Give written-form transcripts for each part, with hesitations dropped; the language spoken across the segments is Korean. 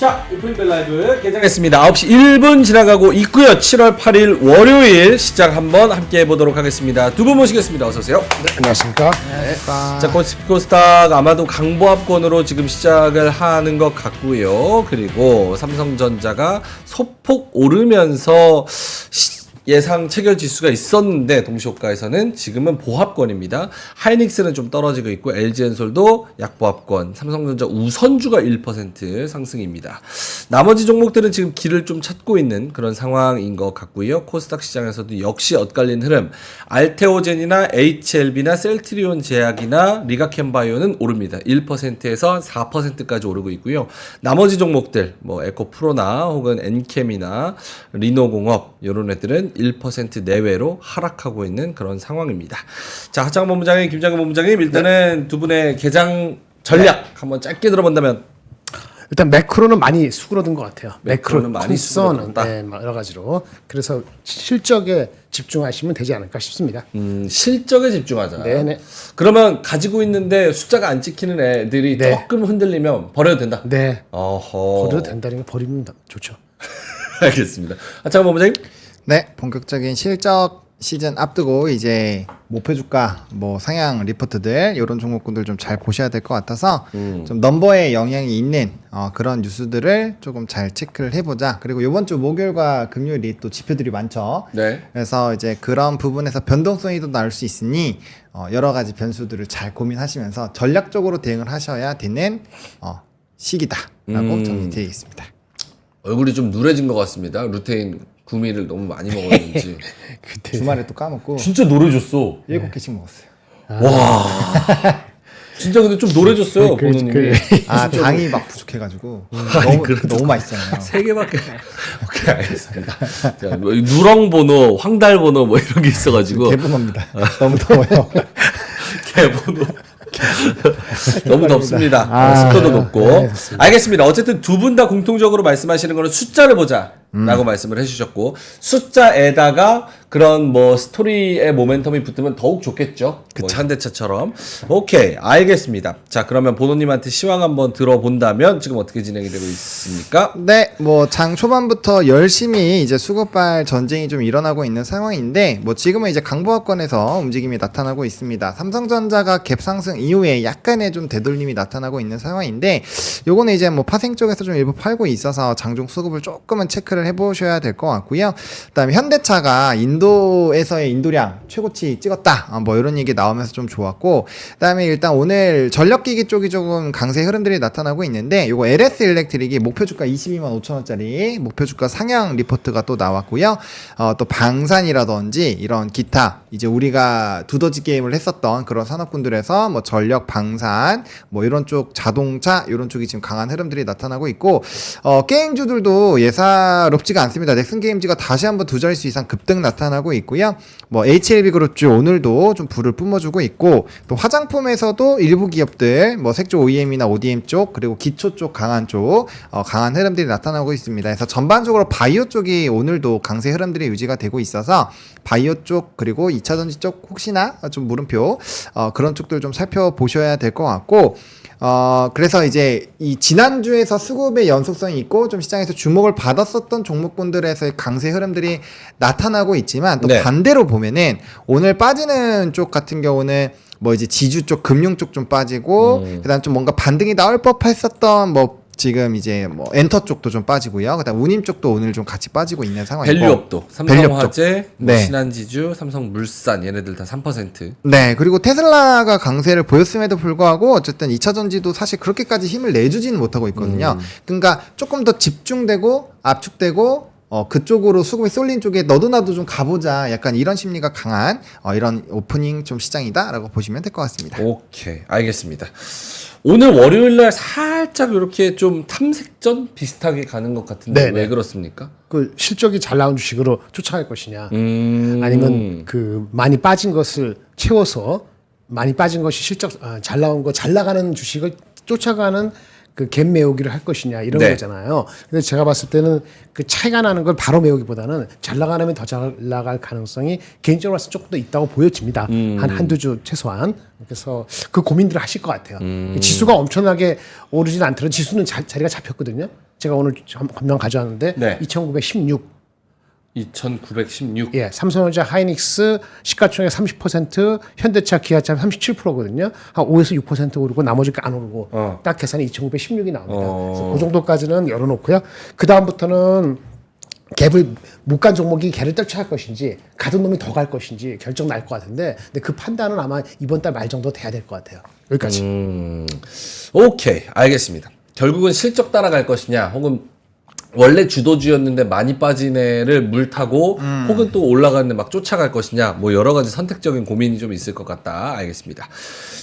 자, 오픈벨 라이브 개장했습니다. 9시 1분 지나가고 있고요. 7월 8일 월요일 시작 한번 함께 해보도록 하겠습니다. 두 분 모시겠습니다. 어서오세요. 네, 안녕하십니까. 네. 자, 코스닥 아마도 강보합권으로 지금 시작을 하는 것 같고요. 그리고 삼성전자가 소폭 오르면서 예상 체결 지수가 있었는데 동시호가에서는 지금은 보합권입니다. 하이닉스는 좀 떨어지고 있고 LG엔솔도 약보합권, 삼성전자 우선주가 1% 상승입니다. 나머지 종목들은 지금 길을 좀 찾고 있는 그런 상황인 것 같고요. 코스닥 시장에서도 역시 엇갈린 흐름. 알테오젠이나 HLB나 셀트리온 제약이나 리가캠바이오는 오릅니다. 1%에서 4%까지 오르고 있고요. 나머지 종목들 뭐 에코프로나 혹은 엔캠이나 리노공업 이런 애들은 1% 내외로 하락하고 있는 그런 상황입니다. 자, 하창 본부장님, 김장근 본부장님, 일단은 두 분의 개장 전략 한번 짧게 들어본다면. 일단 매크로는 많이 수그러든 것 같아요. 매크로는 많이 수그러졌다. 네, 여러 가지로. 그래서 실적에 집중하시면 되지 않을까 싶습니다. 실적에 집중하자. 네네. 그러면 가지고 있는데 숫자가 안 찍히는 애들이 네. 조금 흔들리면 버려도 된다. 네. 어허. 버려도 된다는 게 버리면 좋죠. 알겠습니다. 하창 본부장님. 네, 본격적인 실적 시즌 앞두고 이제 목표 주가, 뭐 상향 리포트들 이런 종목군들 좀 잘 보셔야 될 것 같아서 좀 넘버에 영향이 있는 그런 뉴스들을 조금 잘 체크를 해보자. 그리고 이번 주 목요일과 금요일이 또 지표들이 많죠. 네. 그래서 이제 그런 부분에서 변동성이 더 나올 수 있으니 여러 가지 변수들을 잘 고민하시면서 전략적으로 대응을 하셔야 되는 시기다라고 정리되어 있습니다. 얼굴이 좀 누래진 것 같습니다. 루테인 구미를 너무 많이 먹었는지. 그때 주말에 또 까먹고 진짜 노래졌어. 7개씩 먹었어요. 와. 진짜 근데 좀 노래졌어요, 보노님이. 당이 막 부족해가지고 너무 맛있잖아요. 3개밖에. 오케이, 알겠습니다. 자, 뭐 누렁보노, 황달보노 뭐 이런 게 있어가지고. 개분합니다. 너무 더워요. 개보노. 너무 덥습니다. 습도도 높고. 네, 알겠습니다. 어쨌든 두 분 다 공통적으로 말씀하시는 거는 숫자를 보자. 라고 말씀을 해주셨고, 숫자에다가 그런 뭐 스토리의 모멘텀이 붙으면 더욱 좋겠죠. 뭐 현대차처럼. 오케이, 알겠습니다. 자, 그러면 보노님한테 시황 한번 들어본다면 지금 어떻게 진행이 되고 있습니까? 네, 뭐 장 초반부터 열심히 이제 수급발 전쟁이 좀 일어나고 있는 상황인데, 뭐 지금은 이제 강보합권에서 움직임이 나타나고 있습니다. 삼성전자가 갭 상승 이후에 약간의 좀 되돌림이 나타나고 있는 상황인데, 요거는 이제 뭐 파생 쪽에서 좀 일부 팔고 있어서 장중 수급을 조금은 체크를 해보셔야 될 것 같고요. 그다음에 현대차가 인도에서의 인도량 최고치 찍었다. 뭐 이런 얘기 나오면서 좀 좋았고, 그다음에 일단 오늘 전력기기 쪽이 조금 강세 흐름들이 나타나고 있는데, 요거 LS 일렉트릭이 목표 주가 22만 5천 원짜리 목표 주가 상향 리포트가 또 나왔고요. 또 방산이라든지 이런 기타 이제 우리가 두더지 게임을 했었던 그런 산업군들에서 뭐 전력, 방산 뭐 이런 쪽 자동차 이런 쪽이 지금 강한 흐름들이 나타나고 있고, 게임주들도 예사롭지가 않습니다. 넥슨 게임즈가 다시 한번 두 자릿수 이상 급등 나타나고 있고요. 뭐 HLB 그룹주 오늘도 좀 불을 뿜어주고 있고, 또 화장품에서도 일부 기업들 뭐 색조 OEM이나 ODM 쪽 그리고 기초 쪽 강한 쪽 강한 흐름들이 나타나고 있습니다. 그래서 전반적으로 바이오 쪽이 오늘도 강세 흐름들이 유지가 되고 있어서 바이오 쪽 그리고 2차전지 쪽 혹시나 좀 물음표 그런 쪽들 좀 살펴보셔야 될 것 같고, 그래서 이제 이 지난주에서 수급의 연속성이 있고 좀 시장에서 주목을 받았었던 종목군들에서의 강세 흐름들이 나타나고 있지만, 또 네. 반대로 보면은 오늘 빠지는 쪽 같은 경우는 뭐 이제 지주 쪽, 금융 쪽 좀 빠지고, 그다음 좀 뭔가 반등이 나올 법했었던 뭐 지금 이제 뭐 엔터 쪽도 좀 빠지고요. 그다음 운임 쪽도 오늘 좀 같이 빠지고 있는 상황이고. 밸류업도 삼성화재, 뭐 네. 신한지주, 삼성물산 얘네들 다 3%. 네, 그리고 테슬라가 강세를 보였음에도 불구하고 어쨌든 2차 전지도 사실 그렇게까지 힘을 내주지는 못하고 있거든요. 그러니까 조금 더 집중되고 압축되고 그쪽으로 수급이 쏠린 쪽에 너도 나도 좀 가보자, 약간 이런 심리가 강한 이런 오프닝 좀 시장이다라고 보시면 될 것 같습니다. 오케이, 알겠습니다. 오늘 월요일날 살짝 이렇게 좀 탐색전 비슷하게 가는 것 같은데 네네. 왜 그렇습니까? 그 실적이 잘 나온 주식으로 쫓아갈 것이냐, 아니면 그 많이 빠진 것을 채워서 많이 빠진 것이 실적 잘 나온 거 잘 나가는 주식을 쫓아가는 그 갭 메우기를 할 것이냐 이런 네. 거잖아요. 근데 제가 봤을 때는 그 차이가 나는 걸 바로 메우기보다는 잘 나가려면 더 잘 나갈 가능성이 개인적으로 봤을 때 조금 더 있다고 보여집니다. 한두 주 최소한. 그래서 그 고민들을 하실 것 같아요. 지수가 엄청나게 오르진 않더라도 지수는 자리가 잡혔거든요. 제가 오늘 한번 가져왔는데 네. 2916. 2916. 예, 삼성전자, 하이닉스 시가총액 30%, 현대차, 기아차 37%거든요. 한 5에서 6% 오르고 나머지가 안 오르고 딱 계산이 2,916이 나옵니다. 그래서 그 정도까지는 열어놓고요. 그 다음부터는 갭을 못 간 종목이 걔를 떨쳐할 것인지 가던 놈이 더 갈 것인지 결정 날 것 같은데, 근데 그 판단은 아마 이번 달 말 정도 돼야 될 것 같아요. 여기까지. 오케이, 알겠습니다. 결국은 실적 따라갈 것이냐, 혹은 원래 주도주였는데 많이 빠진 애를 물타고 혹은 또 올라가는데 막 쫓아갈 것이냐, 뭐 여러 가지 선택적인 고민이 좀 있을 것 같다. 알겠습니다.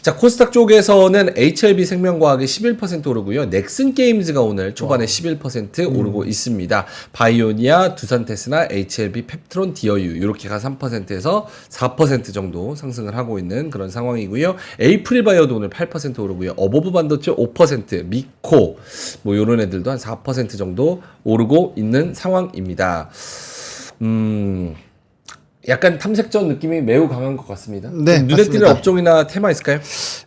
자, 코스닥 쪽에서는 HLB 생명과학이 11% 오르고요. 넥슨 게임즈가 오늘 초반에 11% 오르고 있습니다. 바이오니아, 두산테스나, HLB, 펩트론, 디어유 이렇게가 3%에서 4% 정도 상승을 하고 있는 그런 상황이고요. 에이프릴바이오도 오늘 8% 오르고요. 어버브 반도체 5%, 미코 뭐 이런 애들도 한 4% 정도 오르고 있는 상황입니다. 약간 탐색전 느낌이 매우 강한 것 같습니다. 네, 눈에 띄는 맞습니다. 업종이나 테마 있을까요?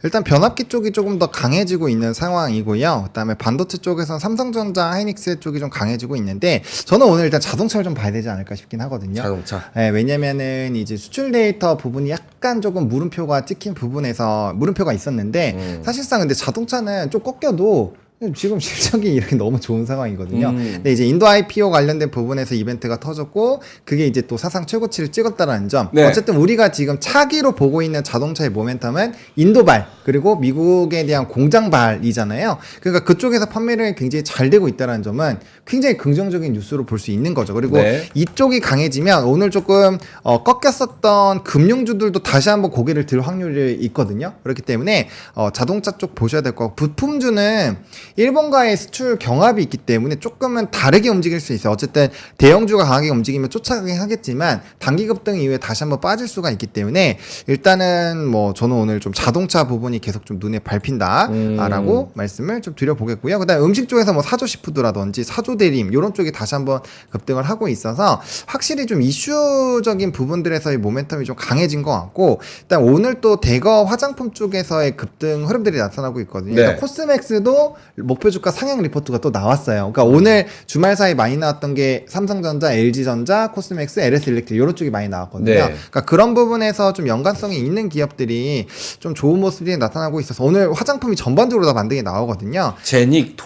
일단 변압기 쪽이 조금 더 강해지고 있는 상황이고요. 그다음에 반도체 쪽에서는 삼성전자, 하이닉스 쪽이 좀 강해지고 있는데, 저는 오늘 일단 자동차를 좀 봐야 되지 않을까 싶긴 하거든요. 자동차. 네, 왜냐면은 이제 수출 데이터 부분이 약간 조금 물음표가 찍힌 부분에서 물음표가 있었는데, 사실상 근데 자동차는 좀 꺾여도 지금 실적이 이렇게 너무 좋은 상황이거든요. 근데 이제 인도 IPO 관련된 부분에서 이벤트가 터졌고, 그게 이제 또 사상 최고치를 찍었다라는 점. 네. 어쨌든 우리가 지금 차기로 보고 있는 자동차의 모멘텀은 인도발 그리고 미국에 대한 공장발이잖아요. 그러니까 그쪽에서 판매량이 굉장히 잘 되고 있다는 점은 굉장히 긍정적인 뉴스로 볼 수 있는 거죠. 그리고 네. 이쪽이 강해지면 오늘 조금 꺾였었던 금융주들도 다시 한번 고개를 들 확률이 있거든요. 그렇기 때문에 자동차 쪽 보셔야 될 거고, 부품주는 일본과의 수출 경합이 있기 때문에 조금은 다르게 움직일 수 있어요. 어쨌든 대형주가 강하게 움직이면 쫓아가긴 하겠지만 단기 급등 이후에 다시 한번 빠질 수가 있기 때문에, 일단은 뭐 저는 오늘 좀 자동차 부분이 계속 좀 눈에 밟힌다라고 말씀을 좀 드려보겠고요. 그다음에 음식 쪽에서 뭐 사조시푸드라든지 사조대림 이런 쪽이 다시 한번 급등을 하고 있어서 확실히 좀 이슈적인 부분들에서의 모멘텀이 좀 강해진 것 같고, 일단 오늘 또 대거 화장품 쪽에서의 급등 흐름들이 나타나고 있거든요. 네. 그러니까 코스맥스도 목표 주가 상향 리포트가 또 나왔어요. 그러니까 오늘 주말 사이 많이 나왔던 게 삼성전자, LG전자, 코스맥스, LS일렉트릭 이런 쪽이 많이 나왔거든요. 네. 그러니까 그런 부분에서 좀 연관성이 있는 기업들이 좀 좋은 모습이 나타나고 있어서 오늘 화장품이 전반적으로 다 반등이 나오거든요. 제닉,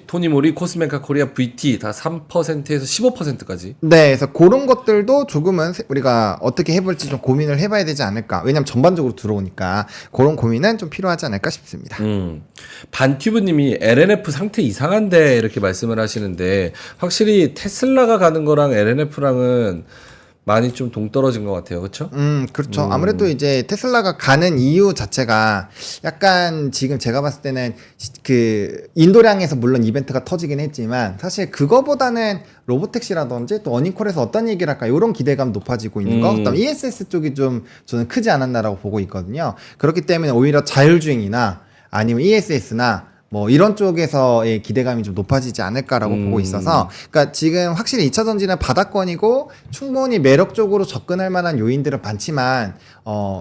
토니모리, 코스메카 코리아, VT 다 3%에서 15%까지. 네, 그래서 그런 것들도 조금은 우리가 어떻게 해볼지 좀 고민을 해봐야 되지 않을까. 왜냐면 전반적으로 들어오니까 그런 고민은 좀 필요하지 않을까 싶습니다. 반튜브님이 LNF 상태 이상한데 이렇게 말씀을 하시는데, 확실히 테슬라가 가는 거랑 LNF랑은 많이 좀 동떨어진 것 같아요. 그렇죠? 그렇죠. 아무래도 이제 테슬라가 가는 이유 자체가 약간 지금 제가 봤을 때는 그 인도량에서 물론 이벤트가 터지긴 했지만, 사실 그거보다는 로보택시라든지 또 어닝콜에서 어떤 얘기를 할까 이런 기대감 높아지고 있는 거. 그다음 ESS 쪽이 좀 저는 크지 않았나라고 보고 있거든요. 그렇기 때문에 오히려 자율주행이나 아니면 ESS나 뭐 이런 쪽에서의 기대감이 좀 높아지지 않을까라고 보고 있어서, 그러니까 지금 확실히 2차 전지는 바닥권이고 충분히 매력적으로 접근할 만한 요인들은 많지만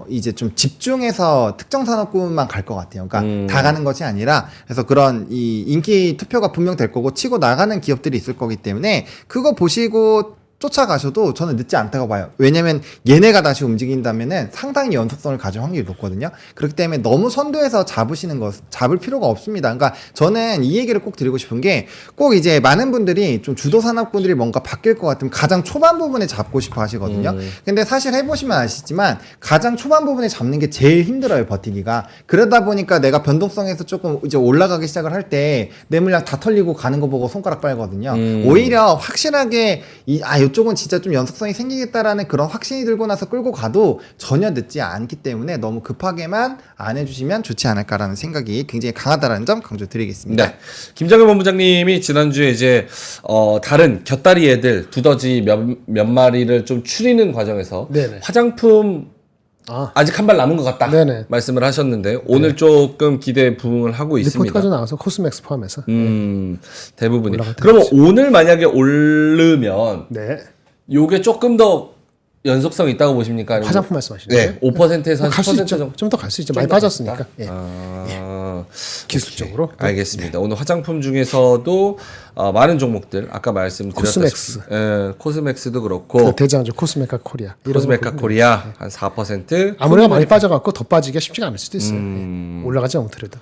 이제 좀 집중해서 특정 산업군만 갈 것 같아요. 그러니까 다 가는 것이 아니라, 그래서 그런 이 인기 투표가 분명 될 거고 치고 나가는 기업들이 있을 거기 때문에 그거 보시고 쫓아가셔도 저는 늦지 않다고 봐요. 왜냐면 얘네가 다시 움직인다면은 상당히 연속성을 가질 확률이 높거든요. 그렇기 때문에 너무 선두에서 잡을 필요가 없습니다. 그러니까 저는 이 얘기를 꼭 드리고 싶은 게, 꼭 이제 많은 분들이 좀 주도 산업군들이 뭔가 바뀔 것 같으면 가장 초반 부분에 잡고 싶어 하시거든요. 근데 사실 해보시면 아시지만 가장 초반 부분에 잡는 게 제일 힘들어요, 버티기가. 그러다 보니까 내가 변동성에서 조금 이제 올라가기 시작을 할 때 내 물량 다 털리고 가는 거 보고 손가락 빨거든요. 오히려 확실하게 이쪽은 진짜 좀 연속성이 생기겠다라는 그런 확신이 들고 나서 끌고 가도 전혀 늦지 않기 때문에 너무 급하게만 안 해주시면 좋지 않을까라는 생각이 굉장히 강하다라는 점 강조드리겠습니다. 네. 김정일 본부장님이 지난주에 이제 다른 곁다리 애들 두더지 몇 마리를 좀 추리는 과정에서 네네. 화장품 아직 한 발 남은 것 같다. 네네. 말씀을 하셨는데 오늘 조금 기대 부응을 하고 있습니다. 리포트까지 나와서 코스맥스 포함해서. 대부분이. 올라갈 그러면 오늘 만약에 오르면 네. 요게 조금 더 연속성 있다고 보십니까? 아니면 화장품 말씀하시는 네, 5%에서 한 갈 수 10% 있죠. 정도. 좀 더 갈 수 있죠. 좀 많이 더 빠졌으니까. 예. 오케이. 기술적으로. 알겠습니다. 오늘 화장품 중에서도 많은 종목들 아까 말씀드렸다시피 코스맥스도 그렇고 그 대장주 코스메카 코리아. 이런 코스메카 거 코리아 한 4%. 아무래도 많이 빠져갖고 더 빠지기가 쉽지가 않을 수도 있어요. 예. 올라가지 않더라도.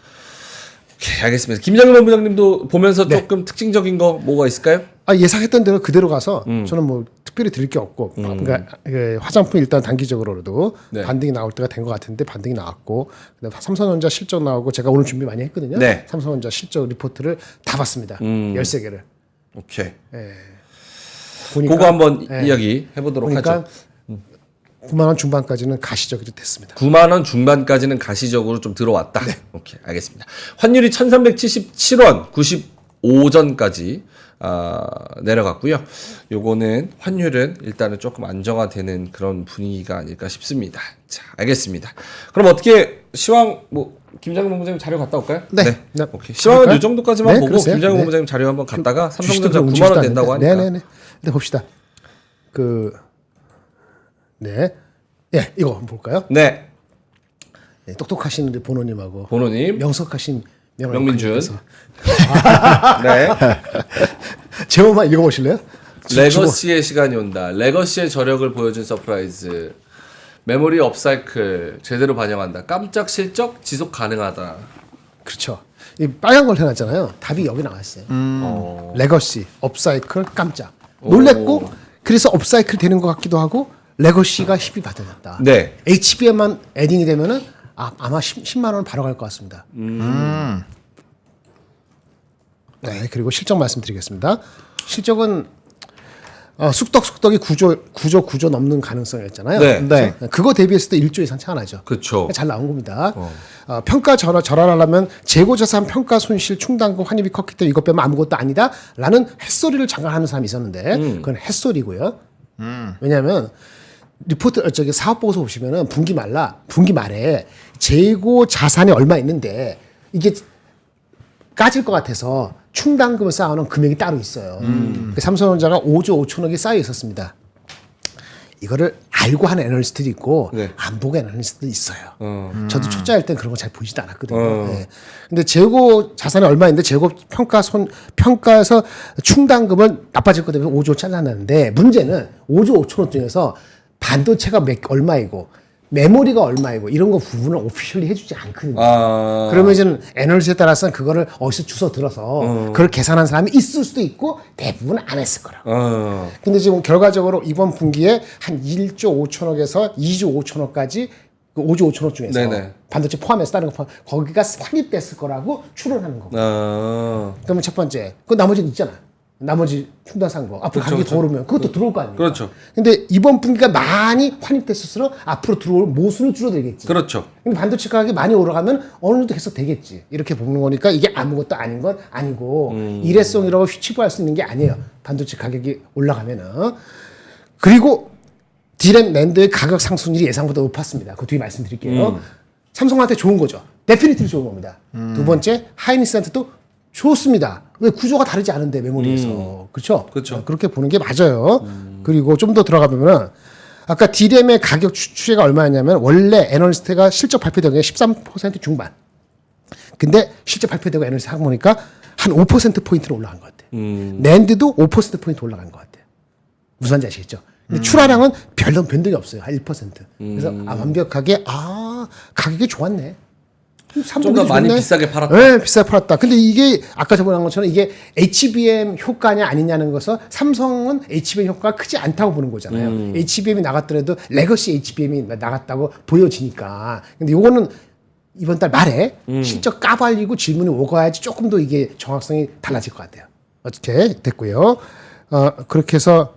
오케이, 알겠습니다. 김장근 본부장님도 보면서 조금 특징적인 거 뭐가 있을까요? 예상했던 대로 그대로 가서 저는 뭐 특별히 드릴 게 없고 그러니까 화장품 일단 단기적으로도 네. 반등이 나올 때가 된 것 같은데 반등이 나왔고 그다음에 삼성전자 실적 나오고 제가 오늘 준비 많이 했거든요. 네. 삼성전자 실적 리포트를 다 봤습니다. 13개를. 오케이. 보니까 그거 한번 예. 이야기 해보도록 보니까 하죠. 9만 원 중반까지는 가시적이 됐습니다. 9만 원 중반까지는 가시적으로 좀 들어왔다. 오케이, 알겠습니다. 환율이 1,377원 95전까지 내려갔고요. 요거는 환율은 일단은 조금 안정화되는 그런 분위기가 아닐까 싶습니다. 자, 알겠습니다. 그럼 어떻게 시황 김장근 본부장님 자료 갔다 올까요? 네. 오케이. 시황은 갈까요? 이 정도까지만 네, 보고 그러세요. 김장근 네. 본부장님 자료 한번 갔다가 주식도 삼성전자 그럼 9만 원 된다고 하니까. 네네네. 네, 봅시다. 예, 이거 한번 볼까요? 네. 네, 똑똑하신 우리 보노님하고 본호님. 명석하신 명민준. 명민준. 네. 제목만 읽어보실래요? 레거시의 시간이 온다. 레거시의 저력을 보여준 서프라이즈. 메모리 업사이클 제대로 반영한다. 깜짝 실적 지속 가능하다. 그렇죠. 이 빨간 걸 해놨잖아요. 답이 여기 나왔어요. 레거시, 업사이클, 깜짝. 놀랬고 그래서 업사이클 되는 것 같기도 하고 레거시가 힙이 받아졌다. 네. HBM만 에딩이 되면은 아마 10만 원을 바로 갈 것 같습니다. 네, 그리고 실적 말씀드리겠습니다. 실적은 쑥떡이 9조 넘는 가능성이었잖아요. 네. 네. 그거 대비했을 때 1조 이상 차가 나죠. 그렇죠. 잘 나온 겁니다. 평가 절하하려면 재고자산 평가 손실 충당금 환입이 컸기 때문에 이것 빼면 아무것도 아니다 라는 햇소리를 잠깐 하는 사람이 있었는데 그건 햇소리고요. 왜냐하면 리포트 사업보고서 보시면은 분기 말에 재고 자산이 얼마 있는데 이게 까질 것 같아서 충당금을 쌓아놓은 금액이 따로 있어요. 삼성전자가 5조 5천억이 쌓여 있었습니다. 이거를 알고 하는 애널리스트도 있고 네. 안 보고 하는 애널리스트도 있어요. 저도 초짜일 땐 그런 거 잘 보지도 않았거든요. 네. 근데 재고 자산이 얼마인데 재고 평가에서 충당금을 나빠질 것 때문에 5조 잘라놨는데 문제는 5조 5천억 중에서 반도체가 얼마이고 메모리가 얼마이고 이런 거 부분을 오피셜리 해주지 않거든요. 그러면 이제 애널리스트에 따라서는 그거를 어디서 주워 들어서 그걸 계산한 사람이 있을 수도 있고 대부분은 안 했을 거라고. 근데 지금 결과적으로 이번 분기에 한 1조 5천억에서 2조 5천억까지 그 5조 5천억 중에서 네네. 반도체 포함해서 다른 거 포함 거기가 환입됐을 거라고 추론하는 거고. 그러면 첫 번째 그 나머지는 있잖아. 나머지 충당산 거 앞으로 가격이 더 오르면 그것도 들어올 거 아닙니까? 그렇죠. 근데 이번 분기가 많이 환입됐을수록 앞으로 들어올 모수는 줄어들겠지. 그렇죠. 근데 반도체 가격이 많이 올라가면 어느 정도 계속 되겠지. 이렇게 보는 거니까 이게 아무것도 아닌 건 아니고 일회성이라고 치부할 수 있는 게 아니에요. 반도체 가격이 올라가면은. 그리고 디램 낸드의 가격 상승률이 예상보다 높았습니다. 그 뒤에 말씀드릴게요. 삼성한테 좋은 거죠. 데피니트리 좋은 겁니다. 두 번째 하이닉스한테도 좋습니다. 왜 구조가 다르지 않은데 메모리에서 그렇죠? 그렇죠. 그렇게 보는 게 맞아요. 그리고 좀 더 들어가보면은 아까 디램의 가격 추이가 얼마였냐면 원래 애널리스트가 실적 발표된 게 13% 중반. 근데 실적 발표되고 애널리스트 하고 보니까 한 5% 포인트로 올라간 것 같아요. 낸드도 5% 포인트 올라간 것 같아요. 무슨 말인지 아시겠죠? 근데 출하량은 별로 변동이 없어요. 한 1%. 그래서 완벽하게 가격이 좋았네. 좀 더 많이 비싸게 팔았다. 네, 비싸게 팔았다. 근데 이게 아까 저번에 한 것처럼 이게 HBM 효과냐 아니냐는 것은 삼성은 HBM 효과가 크지 않다고 보는 거잖아요. HBM이 나갔더라도 레거시 HBM이 나갔다고 보여지니까. 근데 요거는 이번 달 말에 실적 까발리고 질문이 오가야지 조금 더 이게 정확성이 달라질 것 같아요. 어떻게 됐고요. 그렇게 해서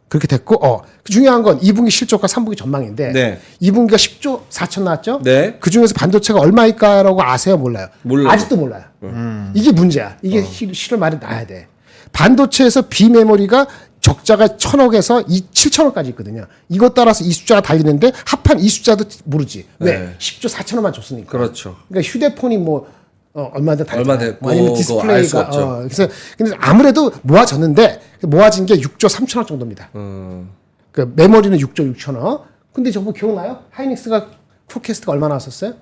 그렇게 됐고, 중요한 건 2분기 실적과 3분기 전망인데, 네. 2분기가 10조 4천 나왔죠? 네. 그 중에서 반도체가 얼마일까라고 아세요? 몰라요? 몰라요. 아직도 몰라요. 이게 문제야. 이게 실을 말이 나야 돼. 반도체에서 비메모리가 적자가 1,000억에서 7,000억까지 있거든요. 이것 따라서 이 숫자가 달리는데 합한 이 숫자도 모르지. 왜? 네. 10조 4천억만 줬으니까. 그렇죠. 그러니까 휴대폰이 뭐 얼마나 달잖아요. 얼마 됐고, 아니면 그거 알 수가 디스플레이가 없죠. 그래서 근데 아무래도 모아졌는데 모아진 게 6조 3천억 정도입니다. 그 메모리는 6조 6천억. 근데 저거 기억나요? 하이닉스가 포캐스트가 얼마 나왔었어요?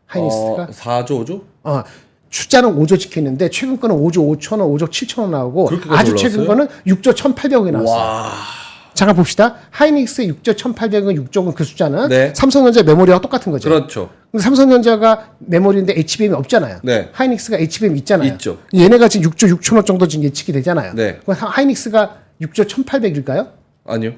하이닉스가 4조 5조? 숫자는 5조 찍혀 있는데 최근 거는 5조 5천억, 5조 7천억 나오고 그렇게까지 아주 최근 올라왔어요? 거는 6조 1,800억이 나왔어요. 와. 잠깐 봅시다. 하이닉스의 6조 1,800억, 6조는 그 숫자는 네. 삼성전자 메모리와 똑같은 거죠. 그렇죠. 근데 삼성전자가 메모리인데 HBM이 없잖아요. 네. 하이닉스가 HBM 있잖아요. 있죠. 얘네가 지금 6조 6천억 정도 지금 예측이 되잖아요. 네. 그럼 하이닉스가 6조 1,800일까요? 아니요.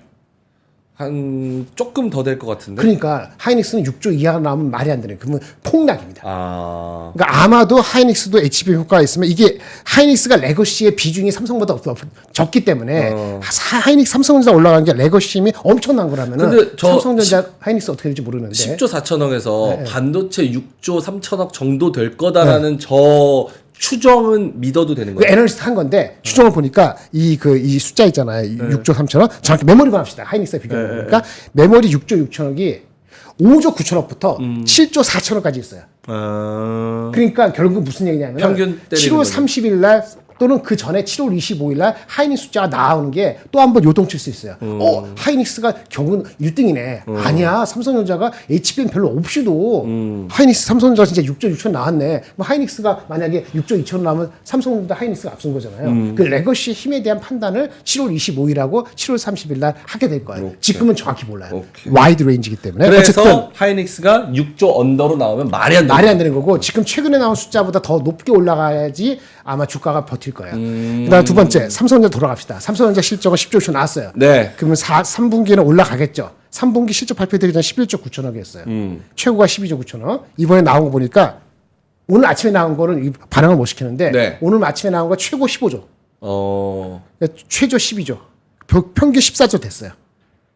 한 조금 더 될 것 같은데. 그러니까 하이닉스는 6조 이하가 나오면 말이 안 되는 그러면 폭락입니다. 아. 그러니까 아마도 하이닉스도 HBM 효과가 있으면 이게 하이닉스가 레거시의 비중이 삼성보다 적기 때문에 하이닉스 삼성전자 올라간 게 레거시 힘이 엄청난 거라면은 근데 저 삼성전자 하이닉스 어떻게 될지 모르는데 10조 4천억에서 네. 반도체 6조 3천억 정도 될 거다라는 저 추정은 믿어도 되는 그 거예요. 애널리스트 한 건데 추정을 보니까 이 숫자 있잖아요. 6조 3천억 정확히 메모리만 합시다. 하이닉스에 비교해 보니까 메모리 6조 6천억이 5조 9천억부터 7조 4천억까지 있어요. 아. 그러니까 결국 무슨 얘기냐면 평균 때리는 7월 거죠. 30일 날 또는 그 전에 7월 25일 날 하이닉스 숫자가 나오는 게 또 한 번 요동칠 수 있어요. 하이닉스가 경은 1등이네. 아니야. 삼성전자가 HBM 별로 없이도 하이닉스 삼성전자가 진짜 6조 6천 나왔네. 뭐 하이닉스가 만약에 6조 2천 나오면 삼성전자 하이닉스가 앞선 거잖아요. 그 레거시 힘에 대한 판단을 7월 25일하고 7월 30일 날 하게 될 거예요. 오케이. 지금은 정확히 몰라요. 오케이. 와이드 레인지이기 때문에. 그래서 어쨌든 하이닉스가 6조 언더로 나오면 말이 안 돼. 말이 안 되는 거고 지금 최근에 나온 숫자보다 더 높게 올라가야지 아마 주가가 버틸 거예요. 그다음 두 번째 삼성전자 돌아갑시다. 삼성전자 실적은 10조 초 나왔어요. 네. 그러면 3분기는 올라가겠죠. 3분기 실적 발표되기 전 11조 9천억이었어요. 최고가 12조 9천억. 이번에 나온 거 보니까 오늘 아침에 나온 거는 반응을 못 시키는데 네. 오늘 아침에 나온 거 최고 15조. 최저 12조. 평균 14조 됐어요.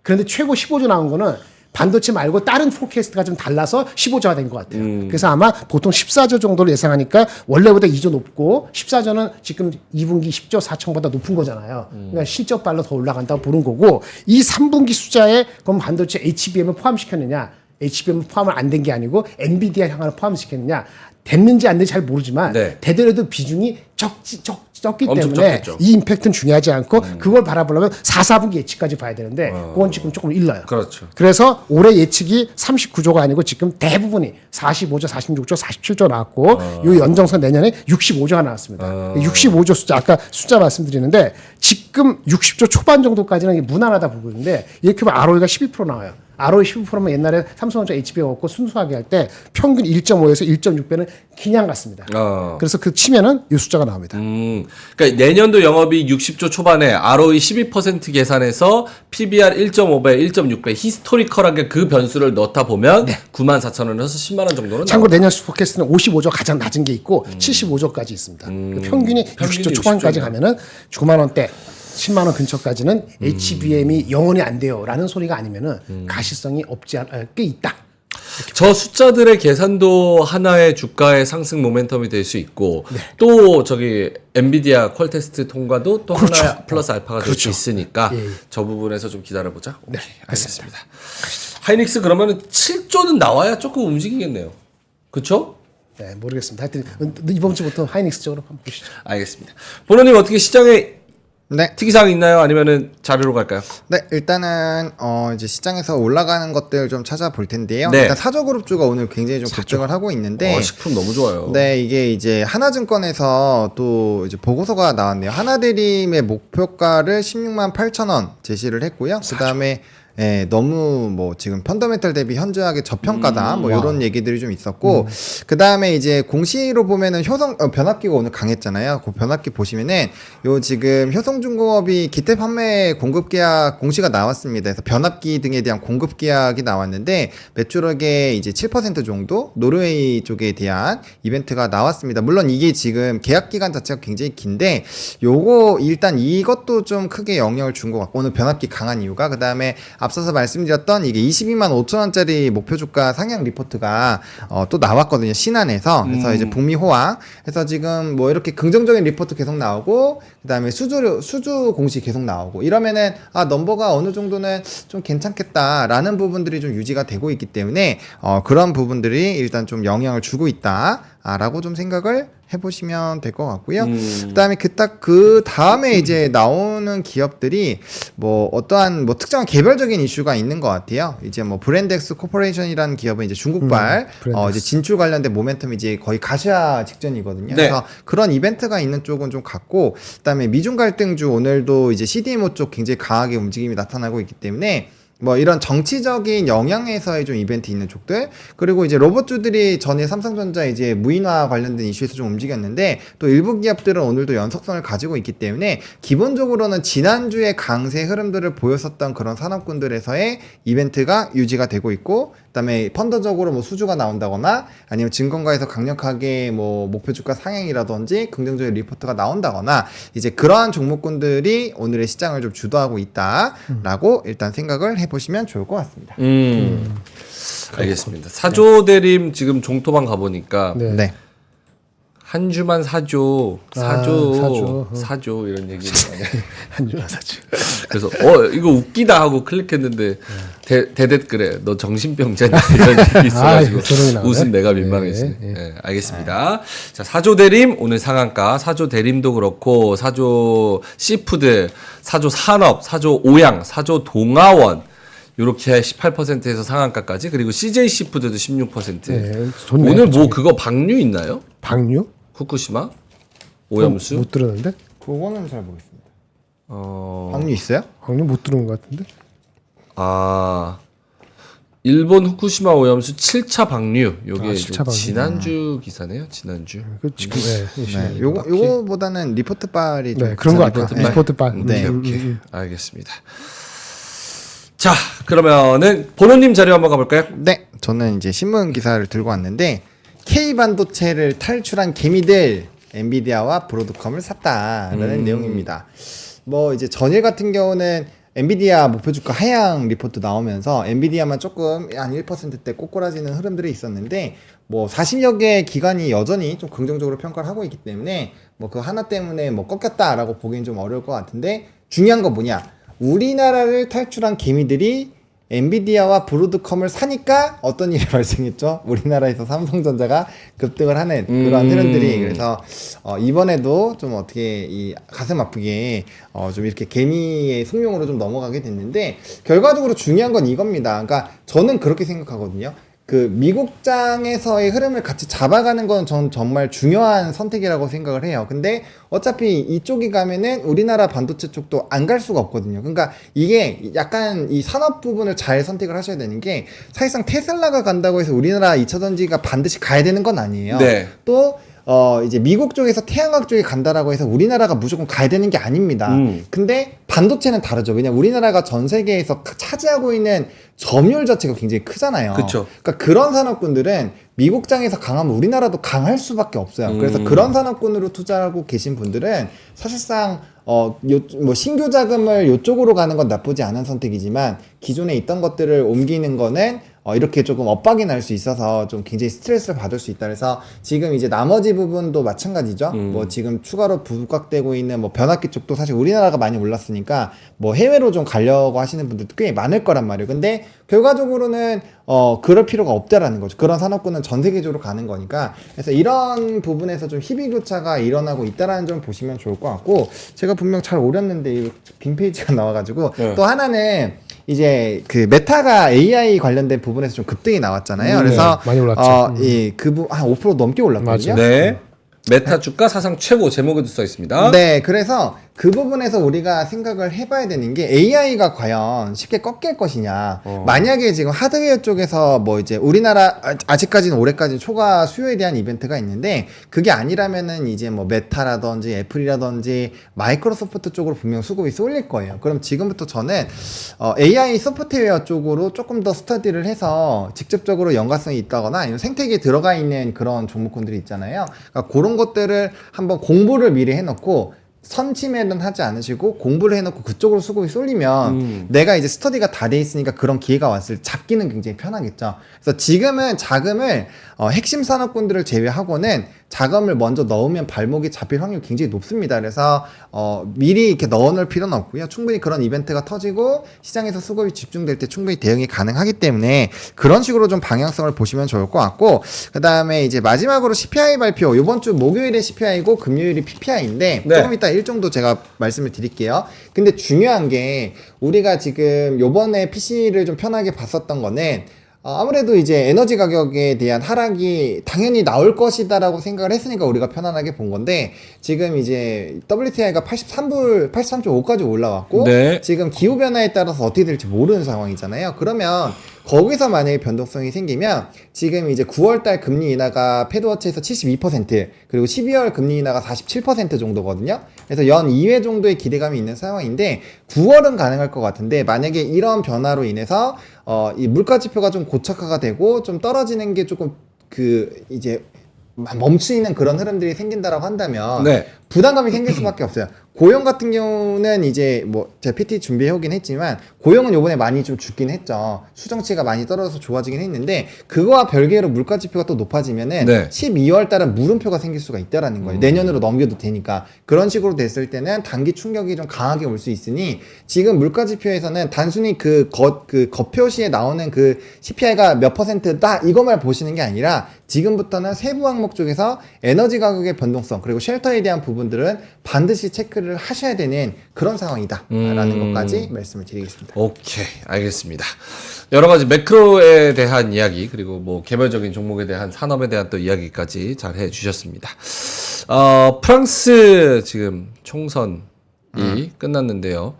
그런데 최고 15조 나온 거는 반도체 말고 다른 포캐스트가 좀 달라서 15조가 된 것 같아요. 그래서 아마 보통 14조 정도를 예상하니까 원래보다 2조 높고 14조는 지금 2분기 10조 4천보다 높은 거잖아요. 그러니까 실적 발로 더 올라간다고 보는 거고 이 3분기 숫자에 그럼 반도체 HBM을 포함시켰느냐 HBM을 포함을 안 된 게 아니고 엔비디아 향을 포함시켰느냐 됐는지 안 됐는지 잘 모르지만 네. 되더라도 비중이 적기 엄청 때문에 적겠죠. 이 임팩트는 중요하지 않고 그걸 바라보려면 4, 4분기 예측까지 봐야 되는데 그건 지금 조금 일러요. 그렇죠. 그래서 올해 예측이 39조가 아니고 지금 대부분이 45조, 46조, 47조 나왔고 요 연정선 내년에 65조가 나왔습니다. 65조 숫자 아까 숫자 말씀드리는데 지금 60조 초반 정도까지는 무난하다 보고 있는데 이렇게 보면 ROE가 12% 나와요. ROE 12%면 옛날에 삼성전자 HBM 없고 순수하게 할 때 평균 1.5에서 1.6배는 그냥 같습니다. 그래서 그 치면은 이 숫자가 나옵니다. 그러니까 내년도 영업이 60조 초반에 ROE 12% 계산해서 PBR 1.5배, 1.6배 히스토리컬하게 그 변수를 넣다 보면 94,000원에서 10만 원 정도는 참고로 내년 포캐스트는 55조 가장 낮은 게 있고 75조까지 있습니다. 그 평균이 60조 초반까지 60조 냐. 가면은 9만 원대 10만 원 근처까지는 HBM이 영원히 안 돼요라는 소리가 아니면은 가시성이 없지 않을 게 있다. 저 숫자들의 계산도 하나의 주가의 상승 모멘텀이 될 수 있고 또 저기 엔비디아 퀄테스트 통과도 또 그렇죠. 하나 플러스 알파가 될 수 그렇죠. 있으니까 예. 저 부분에서 좀 기다려보자. 네, 알겠습니다. 하이닉스 그러면은 7조는 나와야 조금 움직이겠네요. 그렇죠? 네, 모르겠습니다. 하여튼 이번 주부터 하이닉스 쪽으로 한번 보시죠. 알겠습니다. 보노님 어떻게 시장에 네. 특이사항 있나요? 아니면은 자료로 갈까요? 네, 일단은 이제 시장에서 올라가는 것들 좀 찾아볼 텐데요. 네. 일단 사저그룹주가 오늘 굉장히 좀 급등을 하고 있는데 식품 너무 좋아요. 네, 이게 이제 하나증권에서 또 이제 보고서가 나왔네요. 하나대림의 목표가를 16만 8천 원 제시를 했고요. 그다음에 너무 뭐 지금 펀더멘탈 대비 현저하게 저평가다 뭐 이런 얘기들이 좀 있었고 그다음에 이제 공시로 보면은 변압기가 오늘 강했잖아요. 그 변압기 보시면은 요 지금 효성중공업이 기태 판매 공급 계약 공시가 나왔습니다. 그래서 변압기 등에 대한 공급 계약이 나왔는데 매출액의 이제 7% 정도 노르웨이 쪽에 대한 이벤트가 나왔습니다. 물론 이게 지금 계약 기간 자체가 굉장히 긴데 요거 일단 이것도 좀 크게 영향을 준 것 같고 오늘 변압기 강한 이유가 그다음에 앞서서 말씀드렸던 이게 22만 5천 원짜리 목표 주가 상향 리포트가 또 나왔거든요. 신한에서. 그래서 이제 북미 호황. 그래서 지금 뭐 이렇게 긍정적인 리포트 계속 나오고 그다음에 수주 공시 계속 나오고 이러면은 넘버가 어느 정도는 좀 괜찮겠다라는 부분들이 좀 유지가 되고 있기 때문에 그런 부분들이 일단 좀 영향을 주고 있다라고 좀 생각을 해보시면 될 것 같고요. 그다음에 그 다음에 이제 나오는 기업들이 뭐 어떠한 뭐 특정한 개별적인 이슈가 있는 것 같아요. 이제 뭐 브랜덱스 코퍼레이션이라는 기업은 이제 중국발 이제 진출 관련된 모멘텀이 이제 거의 가시화 직전이거든요. 네. 그래서 그런 이벤트가 있는 쪽은 좀 같고, 그다음에 미중 갈등주 오늘도 이제 CDMO 쪽 굉장히 강하게 움직임이 나타나고 있기 때문에. 뭐 이런 정치적인 영향에서의 좀 이벤트 있는 쪽들, 그리고 이제 로봇주들이 전에 삼성전자 이제 무인화 관련된 이슈에서 좀 움직였는데 또 일부 기업들은 오늘도 연속성을 가지고 있기 때문에 기본적으로는 지난주에 강세 흐름들을 보였었던 그런 산업군들에서의 이벤트가 유지가 되고 있고, 그다음에 펀더적으로 뭐 수주가 나온다거나 아니면 증권가에서 강력하게 뭐 목표 주가 상향이라든지 긍정적인 리포트가 나온다거나 이제 그러한 종목군들이 오늘의 시장을 좀 주도하고 있다라고 일단 생각을 해보시면 좋을 것 같습니다. 알겠습니다. 사조 대림 지금 종토방 가보니까 네. 한 주만 사줘, 사줘 이런 얘기 많이 해요. 한 주만 사죠. 그래서 이거 웃기다 하고 클릭했는데 대댓글에 너 정신병자냐 이런 얘기 있어가지고 웃은 내가 민망해지네. 네, 알겠습니다. 자, 사조 대림 오늘 상한가, 사조 대림도 그렇고 사조 씨푸드, 사조 산업, 사조 오양, 사조 동아원 요렇게 18%에서 상한가까지, 그리고 CJ 씨푸드도 16%. 네, 오늘 뭐 그거 방류 있나요? 방류? 후쿠시마? 오염수? 못 들었는데? 그거는 잘 모르겠습니다. 방류 있어요? 방류 못 들은 것 같은데? 일본 후쿠시마 오염수 7차 방류. 요게 7차 방류. 지난주 기사네요. 지난주. 그 지금 네. 요거보다는 리포트 발이 좀 그런 거 같아요. 리포트 리포트 발. 네. 오케이. 알겠습니다. 자, 그러면은 본호님 자료 한번 가볼까요? 네, 저는 이제 신문 기사를 들고 왔는데 K 반도체를 탈출한 개미들 엔비디아와 브로드컴을 샀다라는 내용입니다. 뭐 이제 전일 같은 경우는 엔비디아 목표 주가 하향 리포트 나오면서 엔비디아만 조금 한 1%대 꼬꾸라지는 흐름들이 있었는데 뭐 40여 개 기관이 여전히 좀 긍정적으로 평가를 하고 있기 때문에 뭐 그 하나 때문에 뭐 꺾였다라고 보기엔 좀 어려울 것 같은데, 중요한 건 뭐냐? 우리나라를 탈출한 개미들이 엔비디아와 브로드컴을 사니까 어떤 일이 발생했죠? 우리나라에서 삼성전자가 급등을 하는 그런 흐름들이. 그래서 이번에도 좀 어떻게 이 가슴 아프게 좀 이렇게 개미의 숙명으로 좀 넘어가게 됐는데, 결과적으로 중요한 건 이겁니다. 그러니까 저는 그렇게 생각하거든요. 그 미국장에서의 흐름을 같이 잡아가는 건 전 정말 중요한 선택이라고 생각을 해요. 근데 어차피 이쪽이 가면은 우리나라 반도체 쪽도 안 갈 수가 없거든요. 그러니까 이게 약간 이 산업 부분을 잘 선택을 하셔야 되는 게, 사실상 테슬라가 간다고 해서 우리나라 2차 전지가 반드시 가야 되는 건 아니에요. 네. 또 이제 미국 쪽에서 태양광 쪽에 간다라고 해서 우리나라가 무조건 가야 되는 게 아닙니다. 근데 반도체는 다르죠. 왜냐면 우리나라가 전 세계에서 차지하고 있는 점유율 자체가 굉장히 크잖아요. 그쵸. 그러니까 그런 산업군들은 미국장에서 강하면 우리나라도 강할 수밖에 없어요. 그래서 그런 산업군으로 투자하고 계신 분들은 사실상 뭐 신규 자금을 이쪽으로 가는 건 나쁘지 않은 선택이지만, 기존에 있던 것들을 옮기는 거는 이렇게 조금 엇박이 날 수 있어서 좀 굉장히 스트레스를 받을 수 있다. 그래서 지금 이제 나머지 부분도 마찬가지죠. 뭐 지금 추가로 부각되고 있는 뭐 변압기 쪽도 사실 우리나라가 많이 올랐으니까 뭐 해외로 좀 가려고 하시는 분들도 꽤 많을 거란 말이에요. 근데 결과적으로는 그럴 필요가 없다라는 거죠. 그런 산업군은 전 세계적으로 가는 거니까. 그래서 이런 부분에서 좀 희비교차가 일어나고 있다라는 점 보시면 좋을 것 같고, 제가 분명 잘 오렸는데 빈 페이지가 나와가지고 또 하나는 이제 그 메타가 AI 관련된 부분에서 좀 급등이 나왔잖아요. 그래서 많이 올랐죠. 한 5% 넘게 올랐거든요. 네. 메타 주가 사상 최고, 제목에도 써 있습니다. 네, 그래서 그 부분에서 우리가 생각을 해봐야 되는 게, AI가 과연 쉽게 꺾일 것이냐. 만약에 지금 하드웨어 쪽에서 뭐 이제 우리나라 아직까지는 올해까지 초과 수요에 대한 이벤트가 있는데, 그게 아니라면은 이제 뭐 메타라든지 애플이라든지 마이크로소프트 쪽으로 분명 수급이 쏠릴 거예요. 그럼 지금부터 저는 AI 소프트웨어 쪽으로 조금 더 스터디를 해서 직접적으로 연관성이 있다거나 아니면 생태계에 들어가 있는 그런 종목군들이 있잖아요. 그러니까 그런 것들을 한번 공부를 미리 해놓고 선침해는 하지 않으시고 공부를 해놓고 그쪽으로 수급이 쏠리면 내가 이제 스터디가 다 돼 있으니까 그런 기회가 왔을 때 잡기는 굉장히 편하겠죠. 그래서 지금은 자금을 핵심 산업군들을 제외하고는 자금을 먼저 넣으면 발목이 잡힐 확률이 굉장히 높습니다. 그래서 미리 이렇게 넣어놓을 필요는 없고요. 충분히 그런 이벤트가 터지고 시장에서 수급이 집중될 때 충분히 대응이 가능하기 때문에 그런 식으로 좀 방향성을 보시면 좋을 것 같고, 그 다음에 이제 마지막으로 CPI 발표, 이번 주 목요일에 CPI고 금요일이 PPI인데 네. 조금 이따 일정도 제가 말씀을 드릴게요. 근데 중요한 게 우리가 지금 요번에 PC를 좀 편하게 봤었던 거는 아무래도 이제 에너지 가격에 대한 하락이 당연히 나올 것이다라고 생각을 했으니까 우리가 편안하게 본 건데, 지금 이제 WTI가 83.5까지 올라왔고 네. 지금 기후 변화에 따라서 어떻게 될지 모르는 상황이잖아요. 그러면 거기서 만약에 변동성이 생기면 지금 이제 9월달 금리 인하가 패드워치에서 72% 그리고 12월 금리 인하가 47% 정도거든요. 그래서 연 2회 정도의 기대감이 있는 상황인데 9월은 가능할 것 같은데, 만약에 이런 변화로 인해서 이 물가 지표가 좀 고착화가 되고 좀 떨어지는 게 조금 이제 멈추는 그런 흐름들이 생긴다라고 한다면 네. 부담감이 생길 수밖에 없어요. 고용 같은 경우는 이제 뭐 제가 PT 준비해 오긴 했지만 고용은 요번에 많이 좀 죽긴 했죠. 수정치가 많이 떨어져서 좋아지긴 했는데 그거와 별개로 물가 지표가 또 높아지면은 네. 12월 달은 물음표가 생길 수가 있다라는 거예요. 내년으로 넘겨도 되니까. 그런 식으로 됐을 때는 단기 충격이 좀 강하게 올 수 있으니 지금 물가 지표에서는 단순히 겉표시에 나오는 그 CPI가 몇 %다 이것만 보시는 게 아니라 지금부터는 세부 항목 쪽에서 에너지 가격의 변동성 그리고 쉘터에 대한 부분들은 반드시 체크를 하셔야 되는 그런 상황이다라는 것까지 말씀을 드리겠습니다. 오케이, 알겠습니다. 여러 가지 매크로에 대한 이야기, 그리고 뭐 개별적인 종목에 대한 산업에 대한 또 이야기까지 잘 해주셨습니다. 프랑스 지금 총선이 끝났는데요.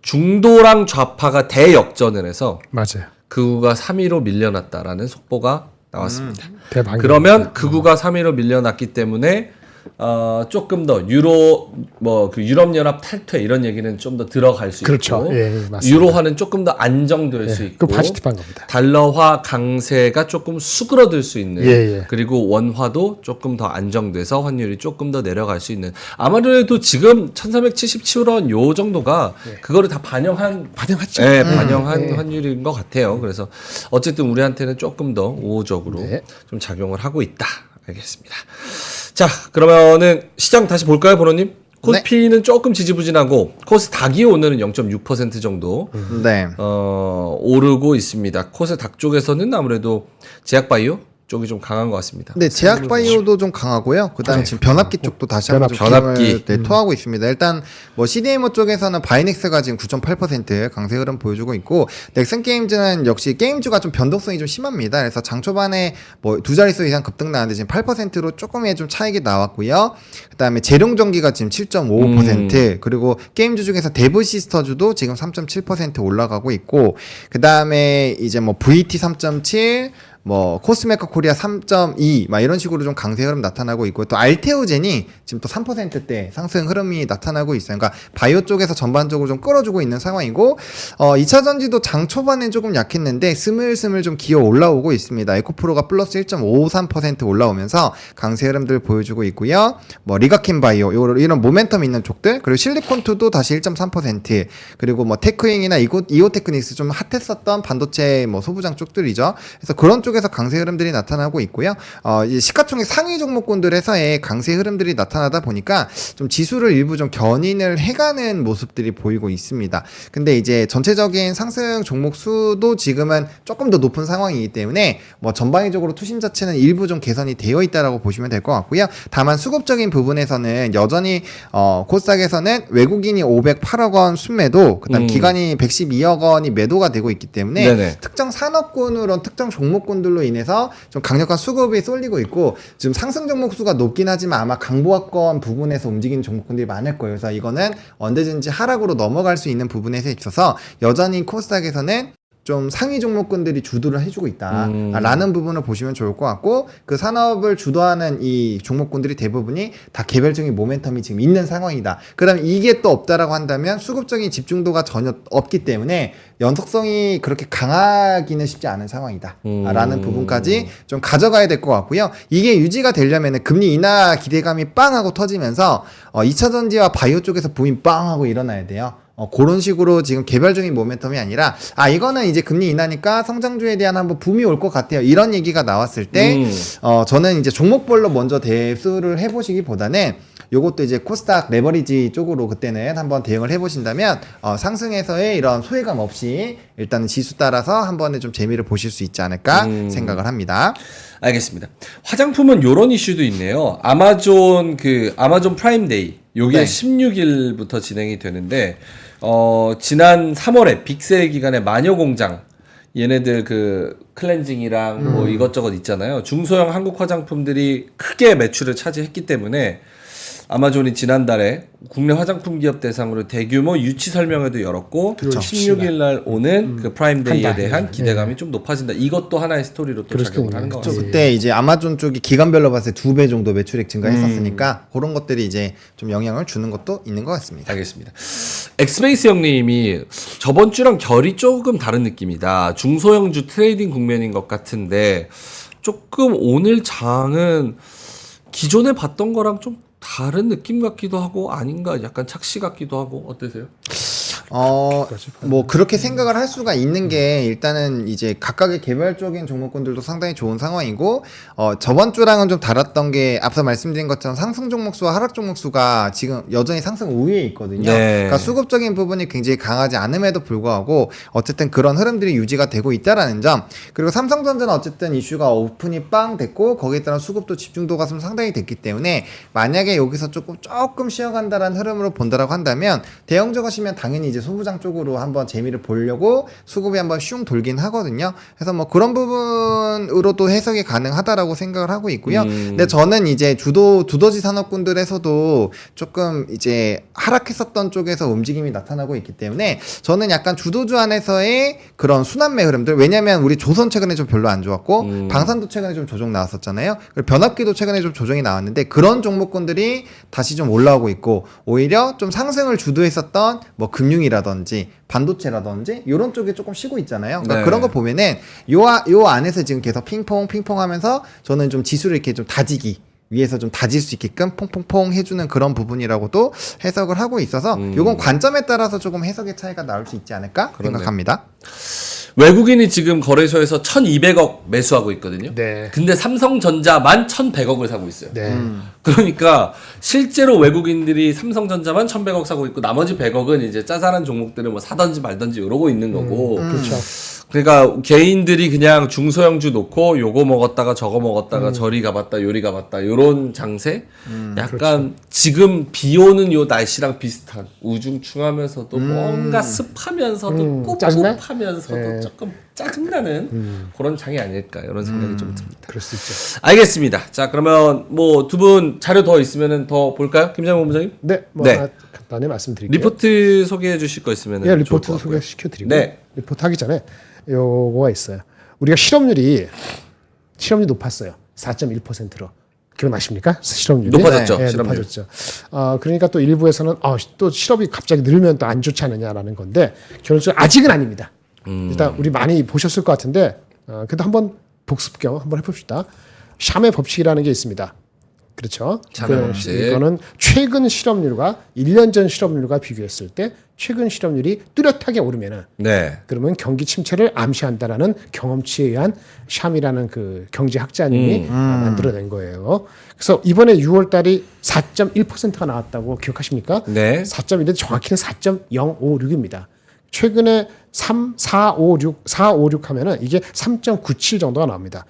중도랑 좌파가 대역전을 해서 맞아요. 극우가 3위로 밀려났다라는 속보가 나왔습니다. 대박. 그러면 극우가 3위로 밀려났기 때문에 조금 더 유럽연합 탈퇴 이런 얘기는 좀 더 들어갈 수 그렇죠. 있고, 예, 맞습니다. 유로화는 조금 더 안정될 수 있고, 그 파지티브한 겁니다. 달러화 강세가 조금 수그러들 수 있는, 예. 그리고 원화도 조금 더 안정돼서 환율이 조금 더 내려갈 수 있는, 아무래도 지금 1377원 요 정도가 그거를 다 반영한 환율인 것 같아요. 그래서 어쨌든 우리한테는 조금 더 우호적으로 좀 작용을 하고 있다. 알겠습니다. 자, 그러면은 시장 다시 볼까요, 보노님? 코스피는 조금 지지부진하고 코스닥이 오늘은 0.6% 정도 네. 오르고 있습니다. 코스닥 쪽에서는 아무래도 제약바이오 쪽이 좀 강한 것 같습니다. 네, 제약바이오도 좀 강하고,요. 그다음에 지금 변압기 쪽도 다시 한번 좀 변압기. 힘을 토하고 있습니다. 일단 뭐 CDMO 쪽에서는 바이넥스가 지금 9.8% 강세 흐름 보여주고 있고, 넥슨 게임즈는 역시 게임주가 좀 변동성이 좀 심합니다. 그래서 장 초반에 뭐 두 자릿수 이상 급등 나왔는데 지금 8%로 조금의 좀 차익이 나왔고요. 그다음에 재룡전기가 지금 7.55%, 그리고 게임주 중에서 데브시스터주도 지금 3.7% 올라가고 있고, 그다음에 이제 뭐 VT 3.7, 뭐 코스메카 코리아 3.2 막 이런 식으로 좀 강세 흐름 나타나고 있고, 또 알테오젠이 지금 또 3%대 상승 흐름이 나타나고 있어요. 그러니까 바이오 쪽에서 전반적으로 좀 끌어주고 있는 상황이고, 2차 전지도 장 초반엔 조금 약했는데 스물스물 좀 기어 올라오고 있습니다. 에코프로가 플러스 1.53% 올라오면서 강세 흐름들 보여주고 있고요. 뭐 리가킨 바이오 이런 모멘텀 있는 쪽들, 그리고 실리콘투도 다시 1.3%, 그리고 뭐 테크잉이나 이오테크닉스 좀 핫했었던 반도체 뭐 소부장 쪽들이죠. 그래서 그런 쪽에 에서 강세 흐름들이 나타나고 있고요. 이 시가총액 상위 종목군들에서의 강세 흐름들이 나타나다 보니까 좀 지수를 일부 좀 견인을 해가는 모습들이 보이고 있습니다. 근데 이제 전체적인 상승 종목 수도 지금은 조금 더 높은 상황이기 때문에 뭐 전방위적으로 투심 자체는 일부 좀 개선이 되어 있다라고 보시면 될 것 같고요. 다만 수급적인 부분에서는 여전히 코스닥에서는 외국인이 508억 원 순매도, 그다음 기관이 112억 원이 매도가 되고 있기 때문에 네네. 특정 산업군으로 특정 종목군들로 인해서 좀 강력한 수급이 쏠리고 있고, 지금 상승 종목 수가 높긴 하지만 아마 강보합권 부분에서 움직이는 종목군들이 많을 거예요. 그래서 이거는 언제든지 하락으로 넘어갈 수 있는 부분에서 있어서 여전히 코스닥에서는 좀 상위 종목군들이 주도를 해주고 있다라는 부분을 보시면 좋을 것 같고 그 산업을 주도하는 이 종목군들이 대부분이 다 개별적인 모멘텀이 지금 있는 상황이다. 그다음에 이게 또 없다라고 한다면 수급적인 집중도가 전혀 없기 때문에 연속성이 그렇게 강하기는 쉽지 않은 상황이다. 라는 부분까지 좀 가져가야 될 것 같고요. 이게 유지가 되려면 금리 인하 기대감이 빵 하고 터지면서 2차전지와 바이오 쪽에서 붐이 빵 하고 일어나야 돼요. 그런 식으로 지금 개별적인 모멘텀이 아니라 이거는 이제 금리 인하니까 성장주에 대한 한번 붐이 올 것 같아요. 이런 얘기가 나왔을 때 저는 이제 종목별로 먼저 대수를 해보시기보다는 요것도 이제 코스닥 레버리지 쪽으로 그때는 한번 대응을 해보신다면 상승에서의 이런 소외감 없이 일단은 지수 따라서 한 번에 좀 재미를 보실 수 있지 않을까 생각을 합니다. 알겠습니다. 화장품은 요런 이슈도 있네요. 아마존 프라임데이 요게 네. 16일부터 진행이 되는데 지난 3월에 빅세일 기간에 마녀공장 얘네들 그 클렌징이랑 뭐 이것저것 있잖아요. 중소형 한국 화장품들이 크게 매출을 차지했기 때문에 아마존이 지난달에 국내 화장품 기업 대상으로 대규모 유치 설명회도 열었고 그렇죠. 16일 날 오는 그 프라임데이에 한다. 대한 기대감이 좀 높아진다. 이것도 하나의 스토리로 또 그럴 수도 작용을 하는 것 있겠죠. 같습니다. 그때 이제 아마존 쪽이 기간별로 봤을 때 2배 정도 매출액 증가했었으니까 그런 것들이 이제 좀 영향을 주는 것도 있는 것 같습니다. 알겠습니다. 엑스페이스 형님이 저번 주랑 결이 조금 다른 느낌이다. 중소형주 트레이딩 국면인 것 같은데 조금 오늘 장은 기존에 봤던 거랑 좀 다른 느낌 같기도 하고 아닌가 약간 착시 같기도 하고 어떠세요? 뭐 그렇게 생각을 할 수가 있는 게 일단은 이제 각각의 개별적인 종목군들도 상당히 좋은 상황이고 저번 주랑은 좀 달랐던 게 앞서 말씀드린 것처럼 상승 종목수와 하락 종목수가 지금 여전히 상승 우위에 있거든요. 네. 그러니까 수급적인 부분이 굉장히 강하지 않음에도 불구하고 어쨌든 그런 흐름들이 유지가 되고 있다라는 점. 그리고 삼성전자는 어쨌든 이슈가 오픈이 빵 됐고 거기에 따른 수급도 집중도가 좀 상당히 됐기 때문에 만약에 여기서 조금 쉬어간다라는 흐름으로 본다라고 한다면 대형적으시면 당연히 이제 소부장 쪽으로 한번 재미를 보려고 수급이 한번 슝 돌긴 하거든요. 그래서 뭐 그런 부분으로도 해석이 가능하다라고 생각을 하고 있고요. 근데 저는 이제 두더지 산업군들에서도 조금 이제 하락했었던 쪽에서 움직임이 나타나고 있기 때문에 저는 약간 주도주 안에서의 그런 순환매 흐름들, 왜냐면 우리 조선 최근에 좀 별로 안 좋았고 방산도 최근에 좀 조정 나왔었잖아요. 그리고 변압기도 최근에 좀 조정이 나왔는데 그런 종목군들이 다시 좀 올라오고 있고 오히려 좀 상승을 주도했었던 뭐 금융이라든지 반도체라든지 이런 쪽에 조금 쉬고 있잖아요. 그러니까 네. 그런 거 보면은 요 안에서 지금 계속 핑퐁 하면서 저는 좀 지수를 이렇게 좀 다지기 위에서 좀 다질 수 있게끔 퐁퐁퐁 해주는 그런 부분이라고도 해석을 하고 있어서 요건 관점에 따라서 조금 해석의 차이가 나올 수 있지 않을까 생각합니다. 외국인이 지금 거래소에서 1,200억 매수하고 있거든요. 네. 근데 삼성전자만 1,100억을 사고 있어요. 네. 그러니까 실제로 외국인들이 삼성전자만 1,100억 사고 있고 나머지 100억은 이제 짜잘한 종목들을 뭐 사든지 말든지 이러고 있는 거고. 그렇죠. 그러니까 개인들이 그냥 중소형주 놓고 요거 먹었다가 저거 먹었다가 저리 가봤다 요리 가봤다 요런 장세. 약간 지금 비 오는 요 날씨랑 비슷한 우중충하면서도 뭔가 습하면서도 짜증나? 꿉꿉하면서도 네. 조금 짜증나는 그런 장이 아닐까 이런 생각이 좀 듭니다. 그럴 수 있죠. 알겠습니다. 자 그러면 뭐 두 분 자료 더 있으면은 더 볼까요, 김장훈 본부장님? 네, 뭐 네. 하나 간단히 말씀드릴게요. 리포트 소개해 주실 거 있으면 예, 리포트 소개시켜 드리고 네. 리포트 하기 전에 요거가 있어요. 우리가 실업률이 높았어요. 4.1%로. 기억나십니까? 실업률이 높아졌죠, 네, 실업률. 높아졌죠. 그러니까 또 일부에서는 또 실업이 갑자기 늘면 또 안 좋지 않느냐라는 건데 결론적으로 아직은 아닙니다. 일단 우리 많이 보셨을 것 같은데 그래도 한번 복습 겸 한번 해봅시다. 샴의 법칙이라는 게 있습니다. 그렇죠. 샴의 법칙. 이거는 최근 실업률과 1년 전 실업률과 비교했을 때 최근 실업률이 뚜렷하게 오르면은 네. 그러면 경기 침체를 암시한다라는 경험치에 의한 샴이라는 그 경제학자님이 만들어낸 거예요. 그래서 이번에 6월 달이 4.1%가 나왔다고 기억하십니까? 네. 4.1인데 정확히는 4.056입니다. 최근에 456 하면은 이게 3.97 정도가 나옵니다.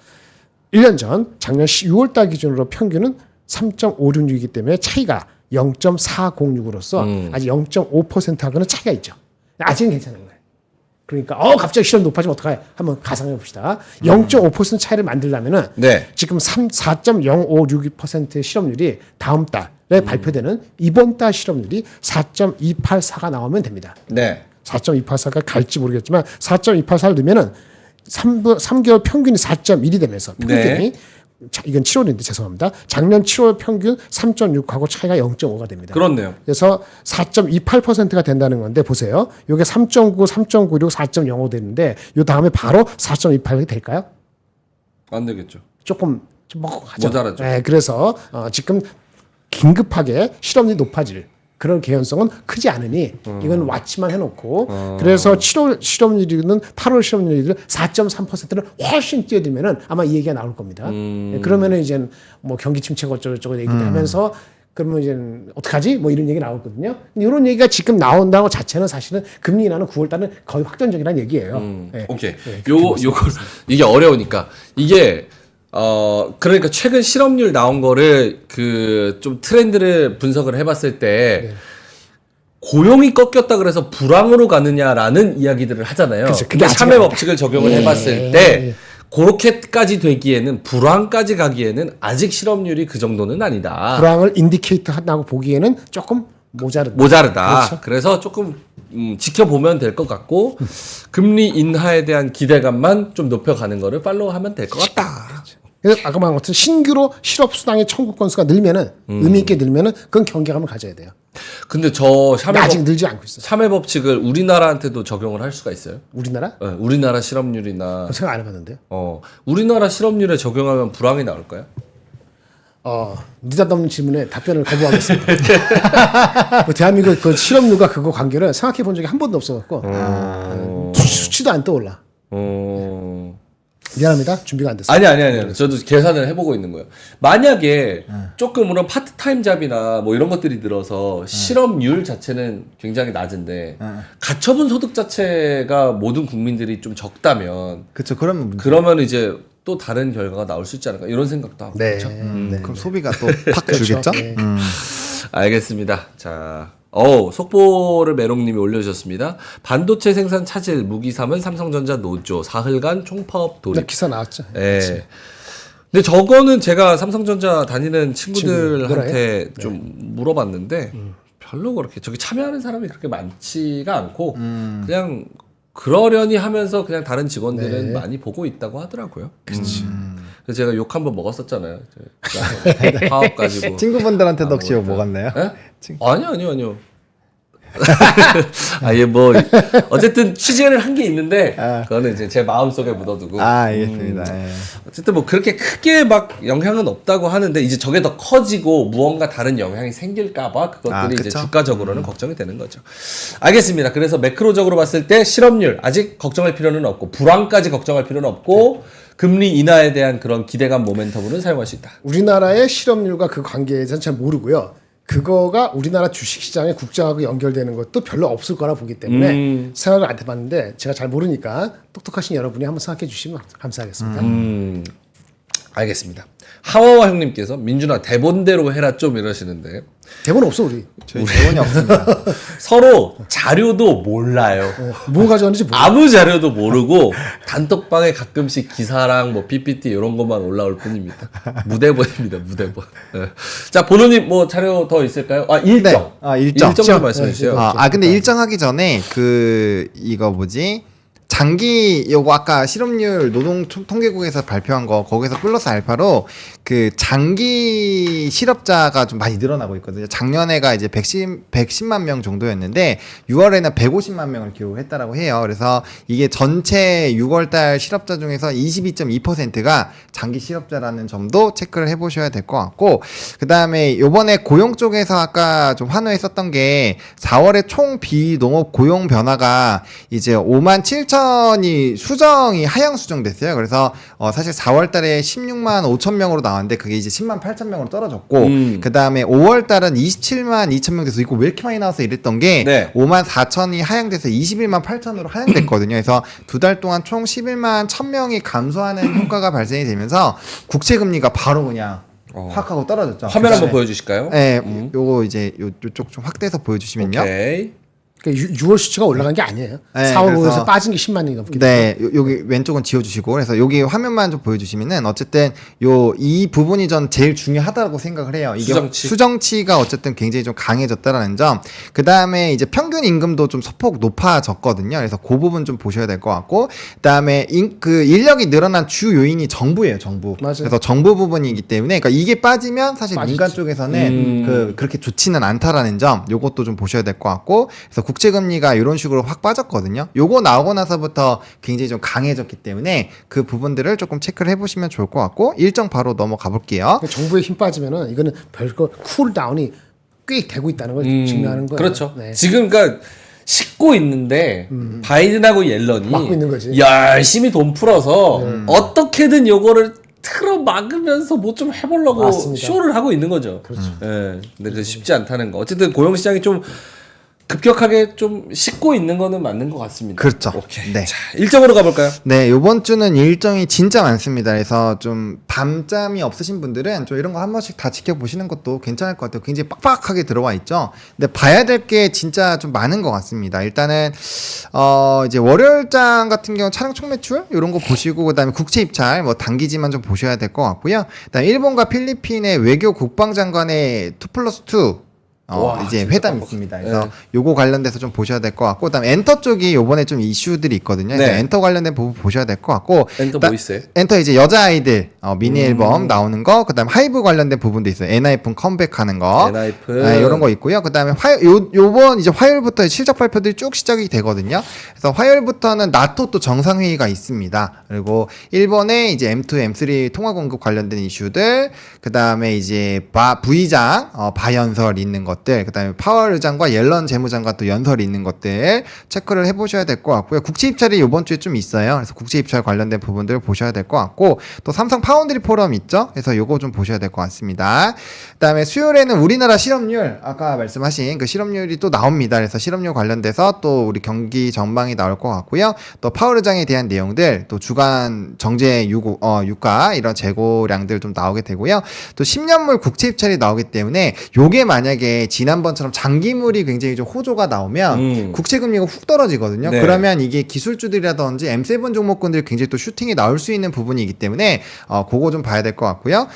1년 전 작년 6월 달 기준으로 평균은 3.566이기 때문에 차이가 0.406으로서 아직 0.5%하고는 차이가 있죠. 아직은 괜찮은 거예요. 그러니까 갑자기 실업 높아지면 어떡해? 한번 가상해 봅시다. 0.5% 차이를 만들려면은 네. 지금 4.0562%의 실업률이 다음 달에 발표되는 이번 달 실업률이 4.284가 나오면 됩니다. 네. 4.284가 갈지 모르겠지만 4.284를 넣으면은 3개월 평균이 4.1이 되면서 평균이 이건 7월인데 죄송합니다. 작년 7월 평균 3.6하고 차이가 0.5가 됩니다. 그렇네요. 그래서 4.28%가 된다는 건데 보세요. 이게 3.9, 3.96, 4.05 되는데 요 다음에 바로 4.28이 될까요? 안 되겠죠. 조금 좀 먹하죠. 모자라죠. 네, 그래서 지금 긴급하게 실업률이 높아질 그런 개연성은 크지 않으니 이건 와치만 해놓고 그래서 7월 실업률은 8월 실업률이 4.3%를 훨씬 뛰어들면은 아마 이 얘기가 나올 겁니다. 네, 그러면은 이제 뭐 경기 침체가 어쩌고저쩌고 얘기를 하면서 그러면 이제 어떡하지? 뭐 이런 얘기 나오거든요. 근데 이런 얘기가 지금 나온다고 자체는 사실은 금리 인하는 9월 달은 거의 확정적이라는 얘기예요. 네. 오케이. 요걸 이게 어려우니까 이게 그러니까 최근 실업률 나온 거를 그 좀 트렌드를 분석을 해봤을 때 고용이 꺾였다 그래서 불황으로 가느냐라는 이야기들을 하잖아요. 그렇죠. 그게 근데 아직 샤메 안- 법칙을 적용을 해봤을 때 그렇게까지 되기에는 불황까지 가기에는 아직 실업률이 그 정도는 아니다. 불황을 인디케이터 한다고 보기에는 조금 모자르다. 모자르다. 그렇죠. 그래서 조금 지켜보면 될 것 같고 금리 인하에 대한 기대감만 좀 높여가는 거를 팔로우하면 될 것 같다. 그래서 아까 말한 것처럼 신규로 실업 수당의 청구 건수가 늘면은 의미 있게 늘면은 그건 경계감을 가져야 돼요. 근데 저 근데 아직 늘지 않고 있어요. 샤메 법칙을 우리나라한테도 적용을 할 수가 있어요? 우리나라? 네, 우리나라 실업률이나 그거 생각 안 해봤는데요. 우리나라 실업률에 적용하면 불황이 나올까요? 느닷없는 질문에 답변을 거부하겠습니다. 뭐 대한민국 그 실업률과 그거 관계를 생각해 본 적이 한 번도 없어갖고 수치도 안 떠올라. 미안합니다. 준비가 안 됐어요. 아니. 저도 계산을 해보고 있는 거예요. 만약에 조금 그런 파트타임 잡이나 뭐 이런 것들이 들어서 실업률 자체는 굉장히 낮은데 가처분 소득 자체가 모든 국민들이 좀 적다면 그렇죠. 그러면 그러면 이제 또 다른 결과가 나올 수 있지 않을까 이런 생각도 하고. 네. 그렇죠? 그럼 소비가 또 팍 줄겠죠? 네. 알겠습니다. 자, 속보를 메롱님이 올려주셨습니다. 반도체 생산 차질 무기삼은 삼성전자 노조 사흘간 총파업 나 돌입. 기사 나왔죠. 예. 근데 저거는 제가 삼성전자 다니는 친구들한테 친구들, 좀 물어봤는데 별로 그렇게 저기 참여하는 사람이 그렇게 많지가 않고 그냥 그러려니 하면서 그냥 다른 직원들은 많이 보고 있다고 하더라고요. 그래서 제가 욕 한번 먹었었잖아요. 파업 가지고. 친구분들한테도 혹시 욕 먹었나요? 예? 아니요. 예, 뭐, 어쨌든 취재를 한 게 있는데, 그거는 이제 제 마음속에 묻어두고. 알겠습니다. 예. 어쨌든 뭐 그렇게 크게 막 영향은 없다고 하는데, 이제 저게 더 커지고 무언가 다른 영향이 생길까봐 그것들이 이제 그쵸? 주가적으로는 걱정이 되는 거죠. 알겠습니다. 그래서 매크로적으로 봤을 때 실업률 아직 걱정할 필요는 없고, 불황까지 걱정할 필요는 없고, 금리 인하에 대한 그런 기대감 모멘텀으로는 사용할 수 있다. 우리나라의 실업률과 그 관계에 대해서는 잘 모르고요. 그거가 우리나라 주식시장의 국정하고 연결되는 것도 별로 없을 거라 보기 때문에 생각을 안 해봤는데 제가 잘 모르니까 똑똑하신 여러분이 한번 생각해 주시면 감사하겠습니다. 알겠습니다. 하와와 형님께서 민준아 대본대로 해라 좀 이러시는데 대본 없어 우리. 저희 대본이 없습니다. 서로 자료도 몰라요. 뭐 가져왔는지 모르. 아무 자료도 모르고 단톡방에 가끔씩 기사랑 뭐 PPT 이런 것만 올라올 뿐입니다. 무대본입니다. 무대본. 네. 자 본호님 뭐 자료 더 있을까요? 일정. 네. 일정. 일정만 말씀해 주세요. 근데 일정하기 전에 이거 뭐지? 장기 요거 아까 실업률 노동통계국에서 발표한 거 거기서 플러스 알파로 그 장기 실업자가 좀 많이 늘어나고 있거든요. 작년에가 이제 110만 명 정도였는데 6월에는 150만 명을 기록했다라고 해요. 그래서 이게 전체 6월달 실업자 중에서 22.2%가 장기 실업자라는 점도 체크를 해보셔야 될 것 같고 그 다음에 요번에 고용 쪽에서 아까 좀 환호했었던 게 4월에 총 비농업 고용 변화가 이제 57,000이 수정이 하향 수정됐어요. 그래서 사실 4월달에 16만 5천 명으로 나왔는데 그게 이제 10만 8천 명으로 떨어졌고 그 다음에 5월달은 27만 2천 명 돼서 이거 왜 이렇게 많이 나와서 이랬던 게 네. 5만 4천이 하향돼서 21만 8천으로 하향됐거든요. 그래서 두 달 동안 총 11만 1,000명이 감소하는 효과가 발생이 되면서 국채 금리가 바로 그냥 확 하고 떨어졌죠. 화면 한번 보여주실까요? 네, 요거 이제 요쪽 좀 확대해서 보여주시면요. 오케이. 그 6월 수치가 올라간 게 아니에요. 네, 4월 그래서 5월에서 빠진 게 10만이 넘게. 네, 여기 왼쪽은 지워주시고, 그래서 여기 화면만 좀 보여주시면은 어쨌든 이 부분이 전 제일 중요하다고 생각을 해요. 이게 수정치가 어쨌든 굉장히 좀 강해졌다라는 점. 그 다음에 이제 평균 임금도 좀 소폭 높아졌거든요. 그래서 그 부분 좀 보셔야 될 것 같고, 그 다음에 그 인력이 늘어난 주 요인이 정부예요, 정부. 맞아요. 그래서 정부 부분이기 때문에, 그러니까 이게 빠지면 사실 빠지지. 민간 쪽에서는 그렇게 좋지는 않다라는 점, 요것도 좀 보셔야 될 것 같고, 그래서 국채금리가 이런 식으로 확 빠졌거든요. 요거 나오고 나서부터 굉장히 좀 강해졌기 때문에 그 부분들을 조금 체크를 해보시면 좋을 것 같고, 일정 바로 넘어가 볼게요. 정부의 힘 빠지면은 이거는 별거 쿨다운이 꽤 되고 있다는 걸 증명하는 거예요. 그렇죠. 네. 지금 그러니까 싣고 있는데 바이든하고 옐런이 막고 있는 거지. 열심히 돈 풀어서 어떻게든 요거를 틀어 막으면서 뭐 좀 해보려고 맞습니다. 쇼를 하고 있는 거죠. 그렇죠. 예, 근데 그 쉽지 않다는 거. 어쨌든 고용 시장이 좀 급격하게 좀 싣고 있는 거는 맞는 것 같습니다. 그렇죠. 오케이. 네. 자, 일정으로 가볼까요? 네, 요번 주는 일정이 진짜 많습니다. 그래서 좀 밤잠이 없으신 분들은 좀 이런 거 한 번씩 다 지켜보시는 것도 괜찮을 것 같아요. 굉장히 빡빡하게 들어와 있죠. 근데 봐야 될 게 진짜 좀 많은 것 같습니다. 일단은 이제 월요일장 같은 경우 차량 총매출 이런 거 보시고, 그다음에 국채 입찰 뭐 단기지만 좀 보셔야 될 것 같고요. 그다음에 일본과 필리핀의 외교 국방장관의 2+2 와, 이제 진짜 회담 깜빡. 있습니다. 그래서 네. 요거 관련돼서 좀 보셔야 될 것 같고, 그다음에 엔터 쪽이 요번에 좀 이슈들이 있거든요. 그래서 네. 엔터 관련된 부분 보셔야 될 것 같고, 엔터 뭐 있어요? 엔터 이제 여자아이들 미니 앨범 나오는 거, 그다음에 하이브 관련된 부분도 있어요. 엔하이픈 컴백하는 거, 엔하이픈. 네, 이런 거 있고요. 그다음에 요번 이제 화요일부터 실적 발표들이 쭉 시작이 되거든요. 그래서 화요일부터는 나토 또 정상회의가 있습니다. 그리고 일본의 이제 M2, M3 통화 공급 관련된 이슈들, 그다음에 이제 부의장 바연설 있는 것들, 그다음에 파월 의장과 옐런 재무장관 또 연설이 있는 것들 체크를 해보셔야 될 것 같고요. 국채 입찰이 이번 주에 좀 있어요. 그래서 국채 입찰 관련된 부분들 보셔야 될 것 같고, 또 삼성 파운드리 포럼 있죠. 그래서 요거 좀 보셔야 될 것 같습니다. 그다음에 수요일에는 우리나라 실업률, 아까 말씀하신 그 실업률이 또 나옵니다. 그래서 실업률 관련돼서 또 우리 경기 전망이 나올 것 같고요. 또 파월 의장에 대한 내용들, 또 주간 정제 유가 이런 재고량들 좀 나오게 되고요. 또 10년물 국채 입찰이 나오기 때문에 요게 만약에 지난번처럼 장기물이 굉장히 좀 호조가 나오면 국채 금리가 훅 떨어지거든요. 네. 그러면 이게 기술주들이라든지 M7 종목군들이 굉장히 또 슈팅이 나올 수 있는 부분이기 때문에 그거 좀 봐야 될 것 같고요.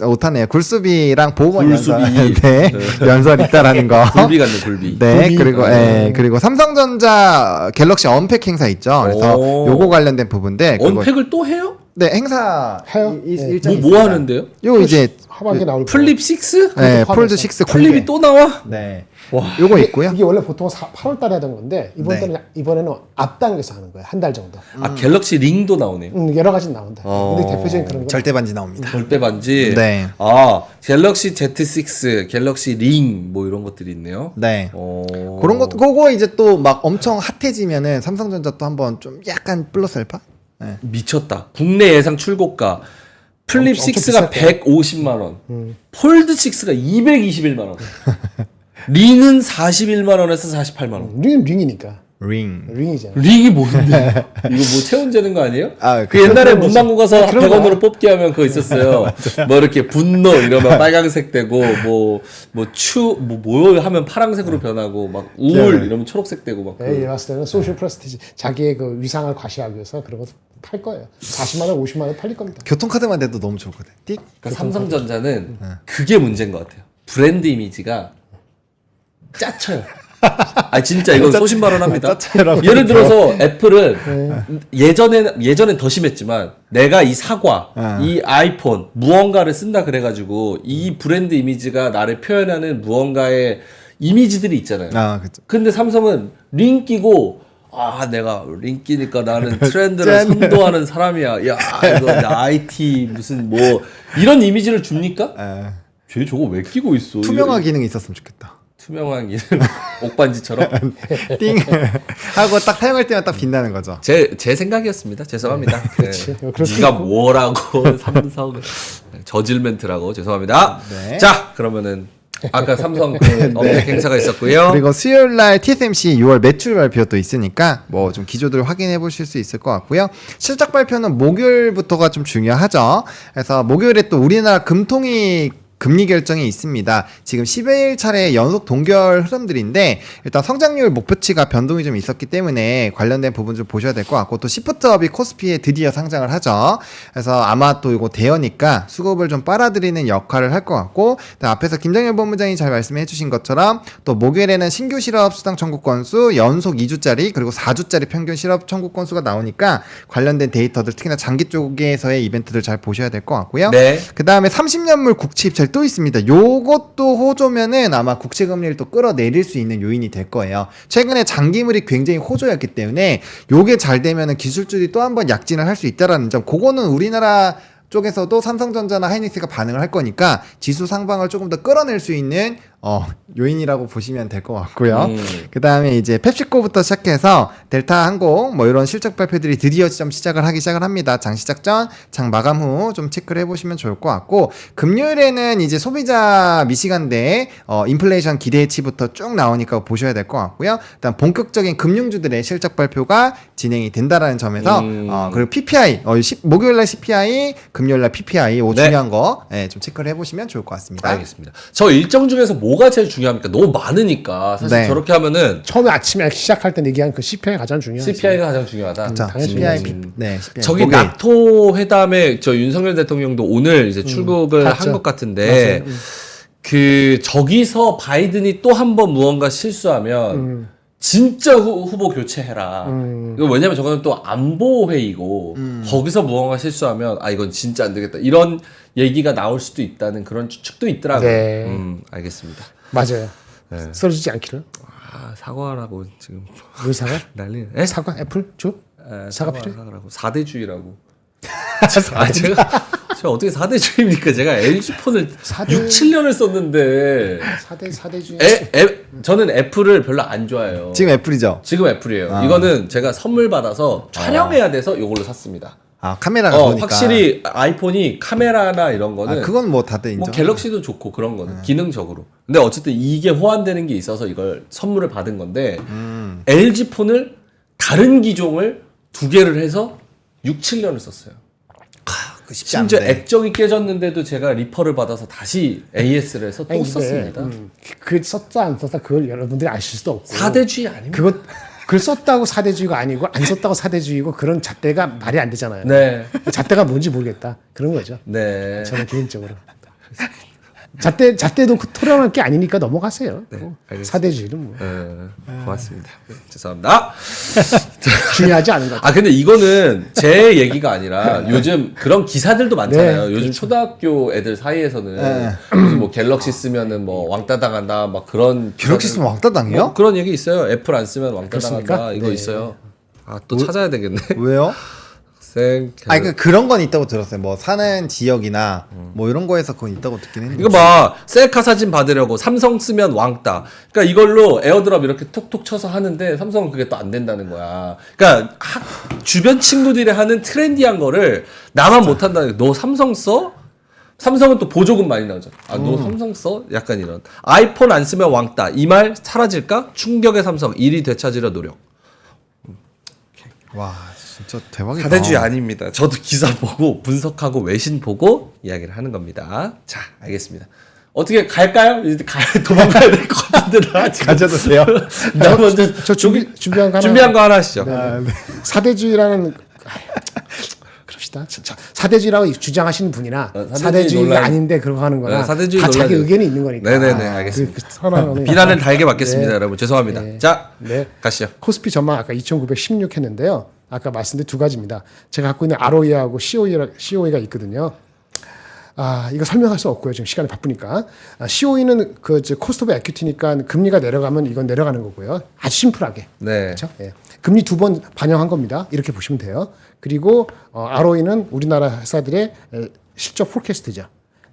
오타네요. 굴수비랑 보건 연설, 굴수비. 네, 연설 있다라는 거. 굴비 같네, 굴비. 네, 그리고 삼성전자 갤럭시 언팩 행사 있죠. 그래서 오. 요거 관련된 부분들. 언팩을 또 해요? 네, 행사 해요? 일정이 뭐 있습니다. 하는데요? 요 이제 하반기에 나올 플립 6? 네, 포함해서. 폴드 6 플립이 또 나와? 네. 와. 요거 있고요. 이게 원래 보통 8월 달에 하던 건데 네. 이번에는 앞당겨서 하는 거예요. 한 달 정도. 아, 갤럭시 링도 나오네요. 여러 가지 나온다. 근데 대표적인 그런 거 절대 반지 나옵니다. 절대 반지. 네. 아, 갤럭시 Z6, 갤럭시 링 뭐 이런 것들이 있네요. 네. 오. 그런 것, 그거 이제 또 막 엄청 핫해지면은 삼성전자 또 한번 좀 약간 플러스 알파? 네. 미쳤다. 국내 예상 출고가 플립 엄청 6가 비쌀 150만 원. 폴드 6가 221만 원. 링은 41만 원에서 48만 원. 링이니까. 링. 링이잖아. 링이 뭔데? 이거 뭐 체온재는 거 아니에요? 아, 그 옛날에 그런 문방구 가서 그런 100원으로 뽑기 하면 그거 있었어요. 뭐 이렇게 분노 이러면 빨강색 되고 뭐 하면 파랑색으로 변하고 막 우울 이러면 초록색 되고 막. 네, 봤을 때는 소셜 프레스티지 자기의 그 위상을 과시하기 위해서 그런 거 팔 거예요. 40만 원, 50만 원 팔릴 겁니다. 교통카드만 돼도 너무 좋거든. 띡. 그러니까 삼성전자는 그게 문제인 것 같아요. 브랜드 이미지가 짜쳐요. 아 진짜 이건 소신발언합니다. 짜쳐요라고 예를 들어서 애플은 예전엔 더 심했지만 내가 이 사과, 이 아이폰 무언가를 쓴다 그래가지고 이 브랜드 이미지가 나를 표현하는 무언가의 이미지들이 있잖아요. 아, 그쵸. 근데 삼성은 링 끼고 내가 링 끼니까 나는 트렌드를 선도하는 사람이야. 야 이거 IT 무슨 뭐 이런 이미지를 줍니까? 쟤 저거 왜 끼고 있어? 투명화 기능이 있었으면 좋겠다. 투명한 기능 옥반지처럼 띵 하고 딱 사용할 때만 딱 빛나는 거죠. 제 생각이었습니다. 죄송합니다. 네가 뭐라고 삼성 저질 멘트라고 죄송합니다. 네. 자 그러면은 아까 삼성 그 업적 행사가 있었고요. 그리고 수요일 날 TSMC 6월 매출 발표도 있으니까 뭐 좀 기조들 확인해 보실 수 있을 것 같고요. 실적 발표는 목요일부터가 좀 중요하죠. 그래서 목요일에 또 우리나라 금통위 금리 결정이 있습니다. 지금 10일 차례 연속 동결 흐름들인데 일단 성장률 목표치가 변동이 좀 있었기 때문에 관련된 부분 좀 보셔야 될 것 같고 또 시프트업이 코스피에 드디어 상장을 하죠. 그래서 아마 또 이거 대여니까 수급을 좀 빨아들이는 역할을 할 것 같고 앞에서 김정일 본부장이 잘 말씀해 주신 것처럼 또 목요일에는 신규 실업 수당 청구 건수 연속 2주짜리 그리고 4주짜리 평균 실업 청구 건수가 나오니까 관련된 데이터들 특히나 장기 쪽에서의 이벤트들 잘 보셔야 될 것 같고요. 네. 그 다음에 30년물 국채 입찰 또 있습니다. 요것도 호조면은 아마 국채 금리를 또 끌어내릴 수 있는 요인이 될 거예요. 최근에 장기물이 굉장히 호조였기 때문에 요게 잘 되면은 기술주들이 또 한 번 약진을 할 수 있다라는 점. 그거는 우리나라 쪽에서도 삼성전자나 하이닉스가 반응을 할 거니까 지수 상방을 조금 더 끌어낼 수 있는 요인이라고 보시면 될 것 같고요. 그 다음에 이제 펩시코부터 시작해서 델타항공 뭐 이런 실적 발표들이 드디어 좀 시작을 합니다. 장 시작 전, 장 마감 후 좀 체크를 해보시면 좋을 것 같고 금요일에는 이제 소비자 미시간대 인플레이션 기대치부터 쭉 나오니까 보셔야 될 것 같고요. 일단 본격적인 금융주들의 실적 발표가 진행이 된다라는 점에서 그리고 PPI 목요일날 CPI, 금요일날 PPI 중요한 거 좀 체크를 해보시면 좋을 것 같습니다. 알겠습니다. 저 일정 중에서 뭐가 제일 중요합니까? 너무 많으니까 사실 네. 저렇게 하면은 처음에 아침에 시작할 때 얘기한 그 CPI가 가장 중요하지. CPI가 가장 중요하다. 자, 당연히 CPI, 중요하지. 네, CPI. 저기 목요일. 나토 회담에 저 윤석열 대통령도 오늘 이제 출국을 갔죠. 한 것 같은데 그 저기서 바이든이 또 한 번 무언가 실수하면 진짜 후보 교체해라. 이거 왜냐면 저거는 또 안보 회의고 거기서 무언가 실수하면 이건 진짜 안 되겠다. 이런 얘기가 나올 수도 있다는 그런 추측도 있더라고요. 네. 알겠습니다. 맞아요. 네. 쓰러지지 않기를. 사과하라고 지금 왜 사과? 난리. 에? 사과? 애플? 줘? 사과 필요해? 사과라고. 4대주의라고. 제가 어떻게 4대주의입니까? 제가 LG 폰을 6, 7년을 썼는데 4대 중에 저는 애플을 별로 안 좋아해요. 지금 애플이죠? 지금 애플이에요. 이거는 제가 선물 받아서 촬영해야 돼서 이걸로 샀습니다. 카메라가 좋으니까. 확실히 아이폰이 카메라나 이런 거는 그건 뭐 다들 인정. 뭐 갤럭시도 좋고 그런 거는 기능적으로. 근데 어쨌든 이게 호환되는 게 있어서 이걸 선물을 받은 건데 LG 폰을 다른 기종을 2개를 해서 6, 7년을 썼어요. 그 쉽지 심지어 않은데. 액정이 깨졌는데도 제가 리퍼를 받아서 다시 AS를 해서 또 썼습니다. 그 썼다 안 썼다 그걸 여러분들이 아실 수도 없고. 4대주의 아닙니까? 그걸 썼다고 4대주의가 아니고 안 썼다고 4대주의고 그런 잣대가 말이 안 되잖아요. 네. 잣대가 뭔지 모르겠다. 그런 거죠. 네. 저는 개인적으로. 잣대도 토론할 게 아니니까 넘어가세요. 네, 뭐. 알겠습니다. 4대주의는 뭐. 고맙습니다. 죄송합니다. 중요하지 않은 것 같아요. 근데 이거는 제 얘기가 아니라 요즘 그런 기사들도 많잖아요. 네, 요즘 그렇죠. 초등학교 애들 사이에서는 무슨 뭐 갤럭시 쓰면은 뭐 왕따 당한다 막 그런 갤럭시 쓰면 왕따 당해요? 그런 얘기 있어요. 애플 안 쓰면 왕따 그렇습니까? 당한다 이거 네. 있어요. 또 찾아야 되겠네. 왜요? 생 그런 건 있다고 들었어요. 뭐 사는 지역이나 뭐 이런 거에서 그건 있다고 듣긴 했는데. 이거 봐 셀카 사진 받으려고 삼성 쓰면 왕따. 그러니까 이걸로 에어드랍 이렇게 톡톡 쳐서 하는데 삼성은 그게 또 안 된다는 거야. 그러니까 주변 친구들이 하는 트렌디한 거를 나만 못 한다는 거야. 너 삼성 써? 삼성은 또 보조금 많이 나오잖아. 너 삼성 써? 약간 이런. 아이폰 안 쓰면 왕따. 이 말 사라질까? 충격의 삼성 1위 되찾으려 노력. 와 진짜 대박이다. 4대주의 아닙니다. 저도 기사 보고 분석하고 외신 보고 이야기를 하는 겁니다. 자, 알겠습니다. 어떻게 갈까요? 이제 도망가야 될 것 같은데 나 지금. 가져도 돼요? 나 먼저 저 준비한 거 하나. 준비한 거 하나 하시죠. 네. 4대주의라는 그럽시다. 4대주의라고 주장하시는 분이나 4대주의가 논란. 아닌데 그런 거 하는 거나 네, 4대주의 다 자기 논란이- 의견이 있는 거니까. 네네네, 알겠습니다. 선언하는 비난을 달게 받겠습니다, 네. 여러분. 죄송합니다. 네. 자, 네. 가시죠. 코스피 전망 아까 2,916 했는데요. 아까 말씀드린 두 가지입니다. 제가 갖고 있는 ROE하고 COE가 있거든요. 이거 설명할 수 없고요. 지금 시간이 바쁘니까. COE는 코스트 오브 에퀴티니까 금리가 내려가면 이건 내려가는 거고요. 아주 심플하게. 네. 그렇죠? 예. 금리 2번 반영한 겁니다. 이렇게 보시면 돼요. 그리고 ROE는 우리나라 회사들의 실적 포캐스트죠.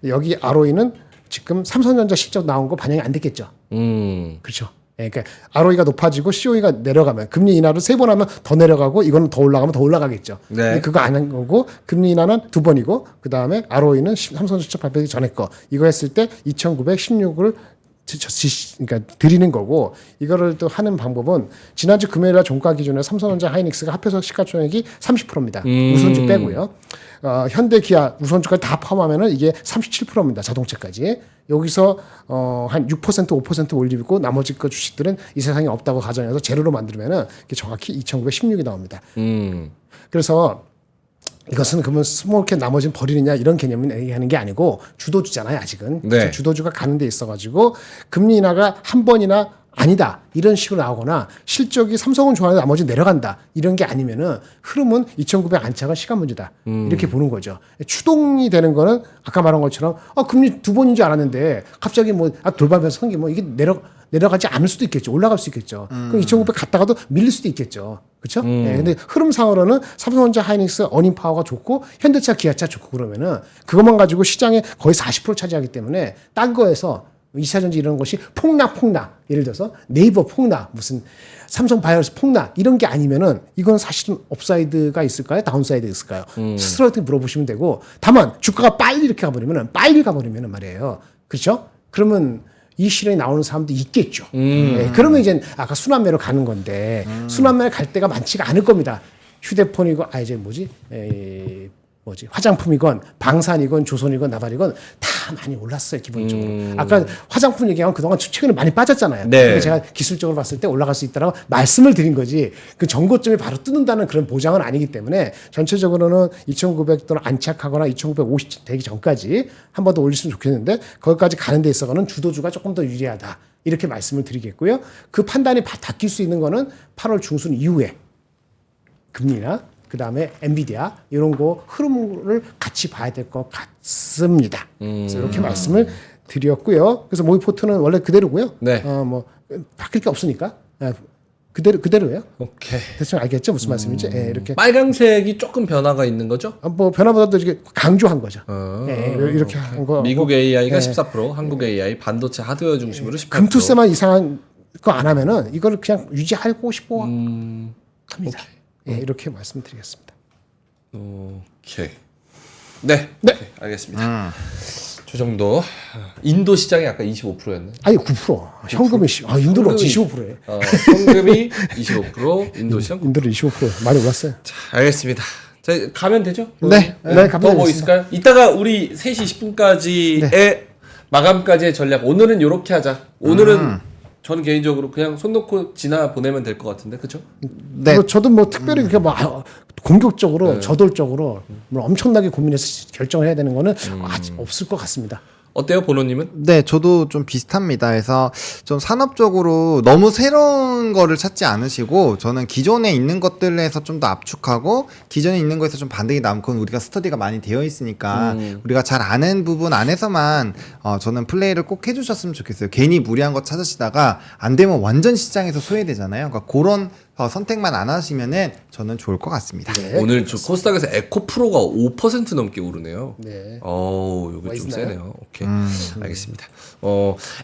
여기 ROE는 지금 삼성전자 실적 나온 거 반영이 안 됐겠죠. 그렇죠. 예, 그러니까 ROE가 높아지고 COE가 내려가면 금리 인하를 3번 하면 더 내려가고 이거는 더 올라가면 더 올라가겠죠. 네. 근데 그거 안 한 거고 금리 인하는 2번이고 그 다음에 ROE는 삼성전자 발표하기 전에 거 이거 했을 때 2,916을 그러니까 드리는 거고 이거를 또 하는 방법은 지난주 금요일날 종가 기준으로 삼성전자 하이닉스가 합해서 시가총액이 30%입니다. 우선주 빼고요. 현대, 기아, 우선주까지 다 포함하면은 이게 37%입니다. 자동차까지. 여기서 한 6% 5% 올리고 나머지 거 주식들은 이 세상에 없다고 가정해서 제로로 만들면은 이게 정확히 2,916이 나옵니다. 그래서 이것은 그러면 스몰캡 나머지는 버리느냐 이런 개념은 얘기하는 게 아니고 주도주잖아요 아직은. 네. 그래서 주도주가 가는 데 있어가지고 금리 인하가 한 번이나 아니다 이런 식으로 나오거나 실적이 삼성은 좋아하는데 나머지 내려간다 이런 게 아니면은 흐름은 2,900 안착은 시간 문제다 이렇게 보는 거죠. 추동이 되는 거는 아까 말한 것처럼 금리 두 번인 줄 알았는데 갑자기 뭐 돌발면서 선 게 뭐 이게 내려가지 않을 수도 있겠죠. 올라갈 수 있겠죠. 그럼 2,900 갔다가도 밀릴 수도 있겠죠. 그렇죠? 네, 근데 흐름상으로는 삼성전자 하이닉스 어닝 파워가 좋고 현대차 기아차 좋고 그러면은 그것만 가지고 시장의 거의 40% 차지하기 때문에 딴 거에서 2차전지 이런 것이 폭락 예를 들어서 네이버 폭락 무슨 삼성 바이오스 폭락 이런 게 아니면은 이건 사실은 업사이드가 있을까요? 다운사이드가 있을까요? 스스로한테 물어보시면 되고 다만 주가가 빨리 이렇게 가버리면은 말이에요. 그렇죠? 그러면 이 시련이 나오는 사람도 있겠죠. 네, 그러면 이제 아까 순환매로 가는 건데 순환매를 갈 때가 많지가 않을 겁니다. 휴대폰이고 이제 화장품이건 방산이건 조선이건 나발이건 다 많이 올랐어요 기본적으로. 아까 화장품 얘기하면 그동안 최근에 많이 빠졌잖아요. 네. 그러니까 제가 기술적으로 봤을 때 올라갈 수 있다라고 말씀을 드린 거지 그 전고점이 바로 뜯는다는 그런 보장은 아니기 때문에 전체적으로는 2,900도를 안착하거나 2,950 되기 전까지 한 번 더 올렸으면 좋겠는데 거기까지 가는 데 있어서는 주도주가 조금 더 유리하다 이렇게 말씀을 드리겠고요. 그 판단이 바뀔 수 있는 거는 8월 중순 이후에 금리나 그 다음에 엔비디아 이런 거 흐름을 같이 봐야 될 것 같습니다. 그래서 이렇게 말씀을 드렸고요. 그래서 모의포트는 원래 그대로고요. 네. 뭐 바뀔 게 없으니까 그대로예요. 오케이. 대충 알겠죠 무슨 말씀인지. 예, 이렇게 빨강색이 조금 변화가 있는 거죠? 뭐 변화보다도 이렇게 강조한 거죠. 예, 이렇게 한 거. 미국 AI가 예. 14%, 한국 AI 반도체 하드웨어 중심으로 18%. 금투세만 이상한 거 안 하면은 이거를 그냥 유지하고 싶어 합니다. 예, 이렇게 말씀드리겠습니다. 오케이. 네. 오케이, 알겠습니다. 저 정도. 인도 시장이 아까 25%였네. 아니 9%. 현금이 인도는 어찌 25%예요. 현금이 25%, 인도 시장. 인도는 25% 많이 올랐어요. 자, 알겠습니다. 자, 가면 되죠? 네, 가면 뭐 되겠습니다. 있을까요? 이따가 우리 3시 20분까지의 마감까지의 전략. 오늘은 이렇게 하자. 오늘은 저는 개인적으로 그냥 손 놓고 지나 보내면 될 것 같은데, 그렇죠? 네. 뭐 저도 뭐 특별히 그렇게 뭐 공격적으로 저돌적으로 뭐 엄청나게 고민해서 결정을 해야 되는 거는 아직 없을 것 같습니다. 어때요, 보노님은? 네, 저도 좀 비슷합니다. 그래서 좀 산업적으로 너무 새로운 거를 찾지 않으시고 저는 기존에 있는 것들에서 좀 더 압축하고 기존에 있는 거에서 좀 반등이 남고 우리가 스터디가 많이 되어 있으니까 우리가 잘 아는 부분 안에서만 저는 플레이를 꼭 해주셨으면 좋겠어요. 괜히 무리한 거 찾으시다가 안 되면 완전 시장에서 소외되잖아요. 그러니까 그런 선택만 안 하시면은 저는 좋을 것 같습니다. 네. 오늘 저 코스닥에서 에코프로가 5% 넘게 오르네요. 네. 여기 뭐 좀 있나요? 세네요. 오케이. 알겠습니다.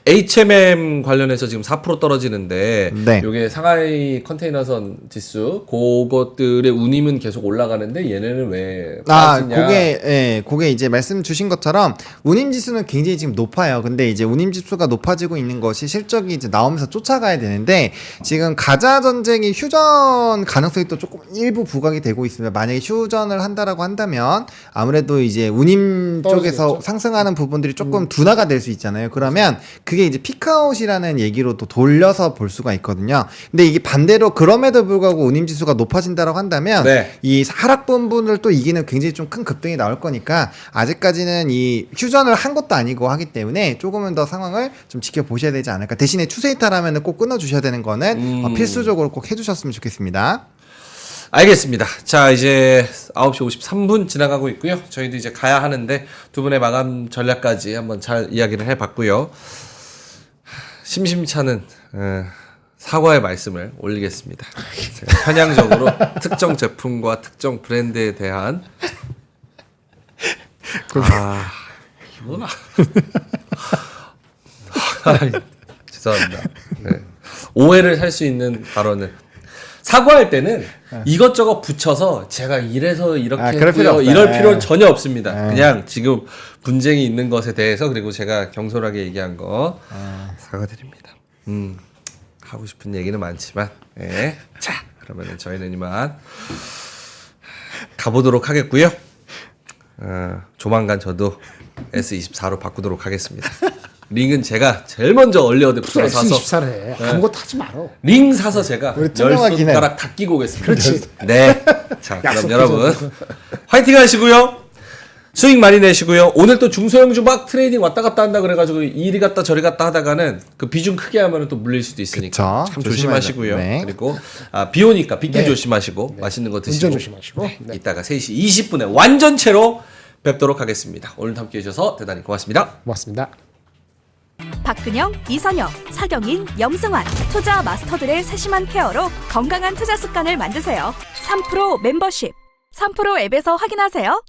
HMM 관련해서 지금 4% 떨어지는데 네. 요게 상하이 컨테이너선 지수 그것들의 운임은 계속 올라가는데 얘네는 왜 빠지냐? 그게 이제 말씀 주신 것처럼 운임 지수는 굉장히 지금 높아요. 근데 이제 운임 지수가 높아지고 있는 것이 실적이 이제 나오면서 쫓아가야 되는데 지금 가자 전쟁이 휴전 가능성이 또 조금 일부 부각이 되고 있습니다. 만약에 휴전을 한다라고 한다면 아무래도 이제 운임 쪽에서 떨어지겠죠. 상승하는 부분들이 조금 둔화가 될 수 있잖아요. 그러면 그게 이제 피크아웃이라는 얘기로 또 돌려서 볼 수가 있거든요. 근데 이게 반대로 그럼에도 불구하고 운임 지수가 높아진다라고 한다면 네. 이 하락 부분을 또 이기는 굉장히 좀 큰 급등이 나올 거니까 아직까지는 이 휴전을 한 것도 아니고 하기 때문에 조금은 더 상황을 좀 지켜보셔야 되지 않을까. 대신에 추세 이탈하면 꼭 끊어주셔야 되는 거는 필수적으로 꼭 해주셨으면 좋겠습니다. 알겠습니다. 자, 이제 9시 53분 지나가고 있고요. 저희도 이제 가야 하는데 두 분의 마감 전략까지 한번 잘 이야기를 해봤고요. 심심찮은 사과의 말씀을 올리겠습니다. 제가 편향적으로 특정 제품과 특정 브랜드에 대한 이거나 죄송합니다. 네. 오해를 살 수 있는 발언을 사과할 때는 이것저것 붙여서 제가 이래서 이렇게 그럴 필요 했고요. 없어요. 이럴 네. 필요는 전혀 없습니다. 네. 그냥 지금 분쟁이 있는 것에 대해서 그리고 제가 경솔하게 얘기한 거 사과드립니다. 하고 싶은 얘기는 많지만 네. 자 그러면 저희는 이만 가보도록 하겠고요. 조만간 저도 S24로 바꾸도록 하겠습니다. 링은 제가 제일 먼저 얼리 어댑터로 사서 S24를 해. 아무것도 하지 말어. 링 사서 제가 우리 열 투명하긴 해. 손가락 다 끼고 오겠습니다. 그렇지. 네. 자, 그럼 약속해서. 여러분 화이팅 하시고요. 수익 많이 내시고요. 오늘 또 중소형주 막 트레이딩 왔다 갔다 한다 그래가지고 이리 갔다 저리 갔다 하다가는 그 비중 크게 하면 또 물릴 수도 있으니까 그쵸. 참 조심해야 조심하시고요. 돼. 네. 그리고 비 오니까 빗길 네. 조심하시고 맛있는 거 드시고 운전 조심하시고. 네. 이따가 3시 20분에 완전체로 뵙도록 하겠습니다. 오늘도 함께해 주셔서 대단히 고맙습니다. 고맙습니다. 박근영, 이선영, 사경인, 염승환 투자 마스터들의 세심한 케어로 건강한 투자 습관을 만드세요. 3프로 멤버십 3프로 앱에서 확인하세요.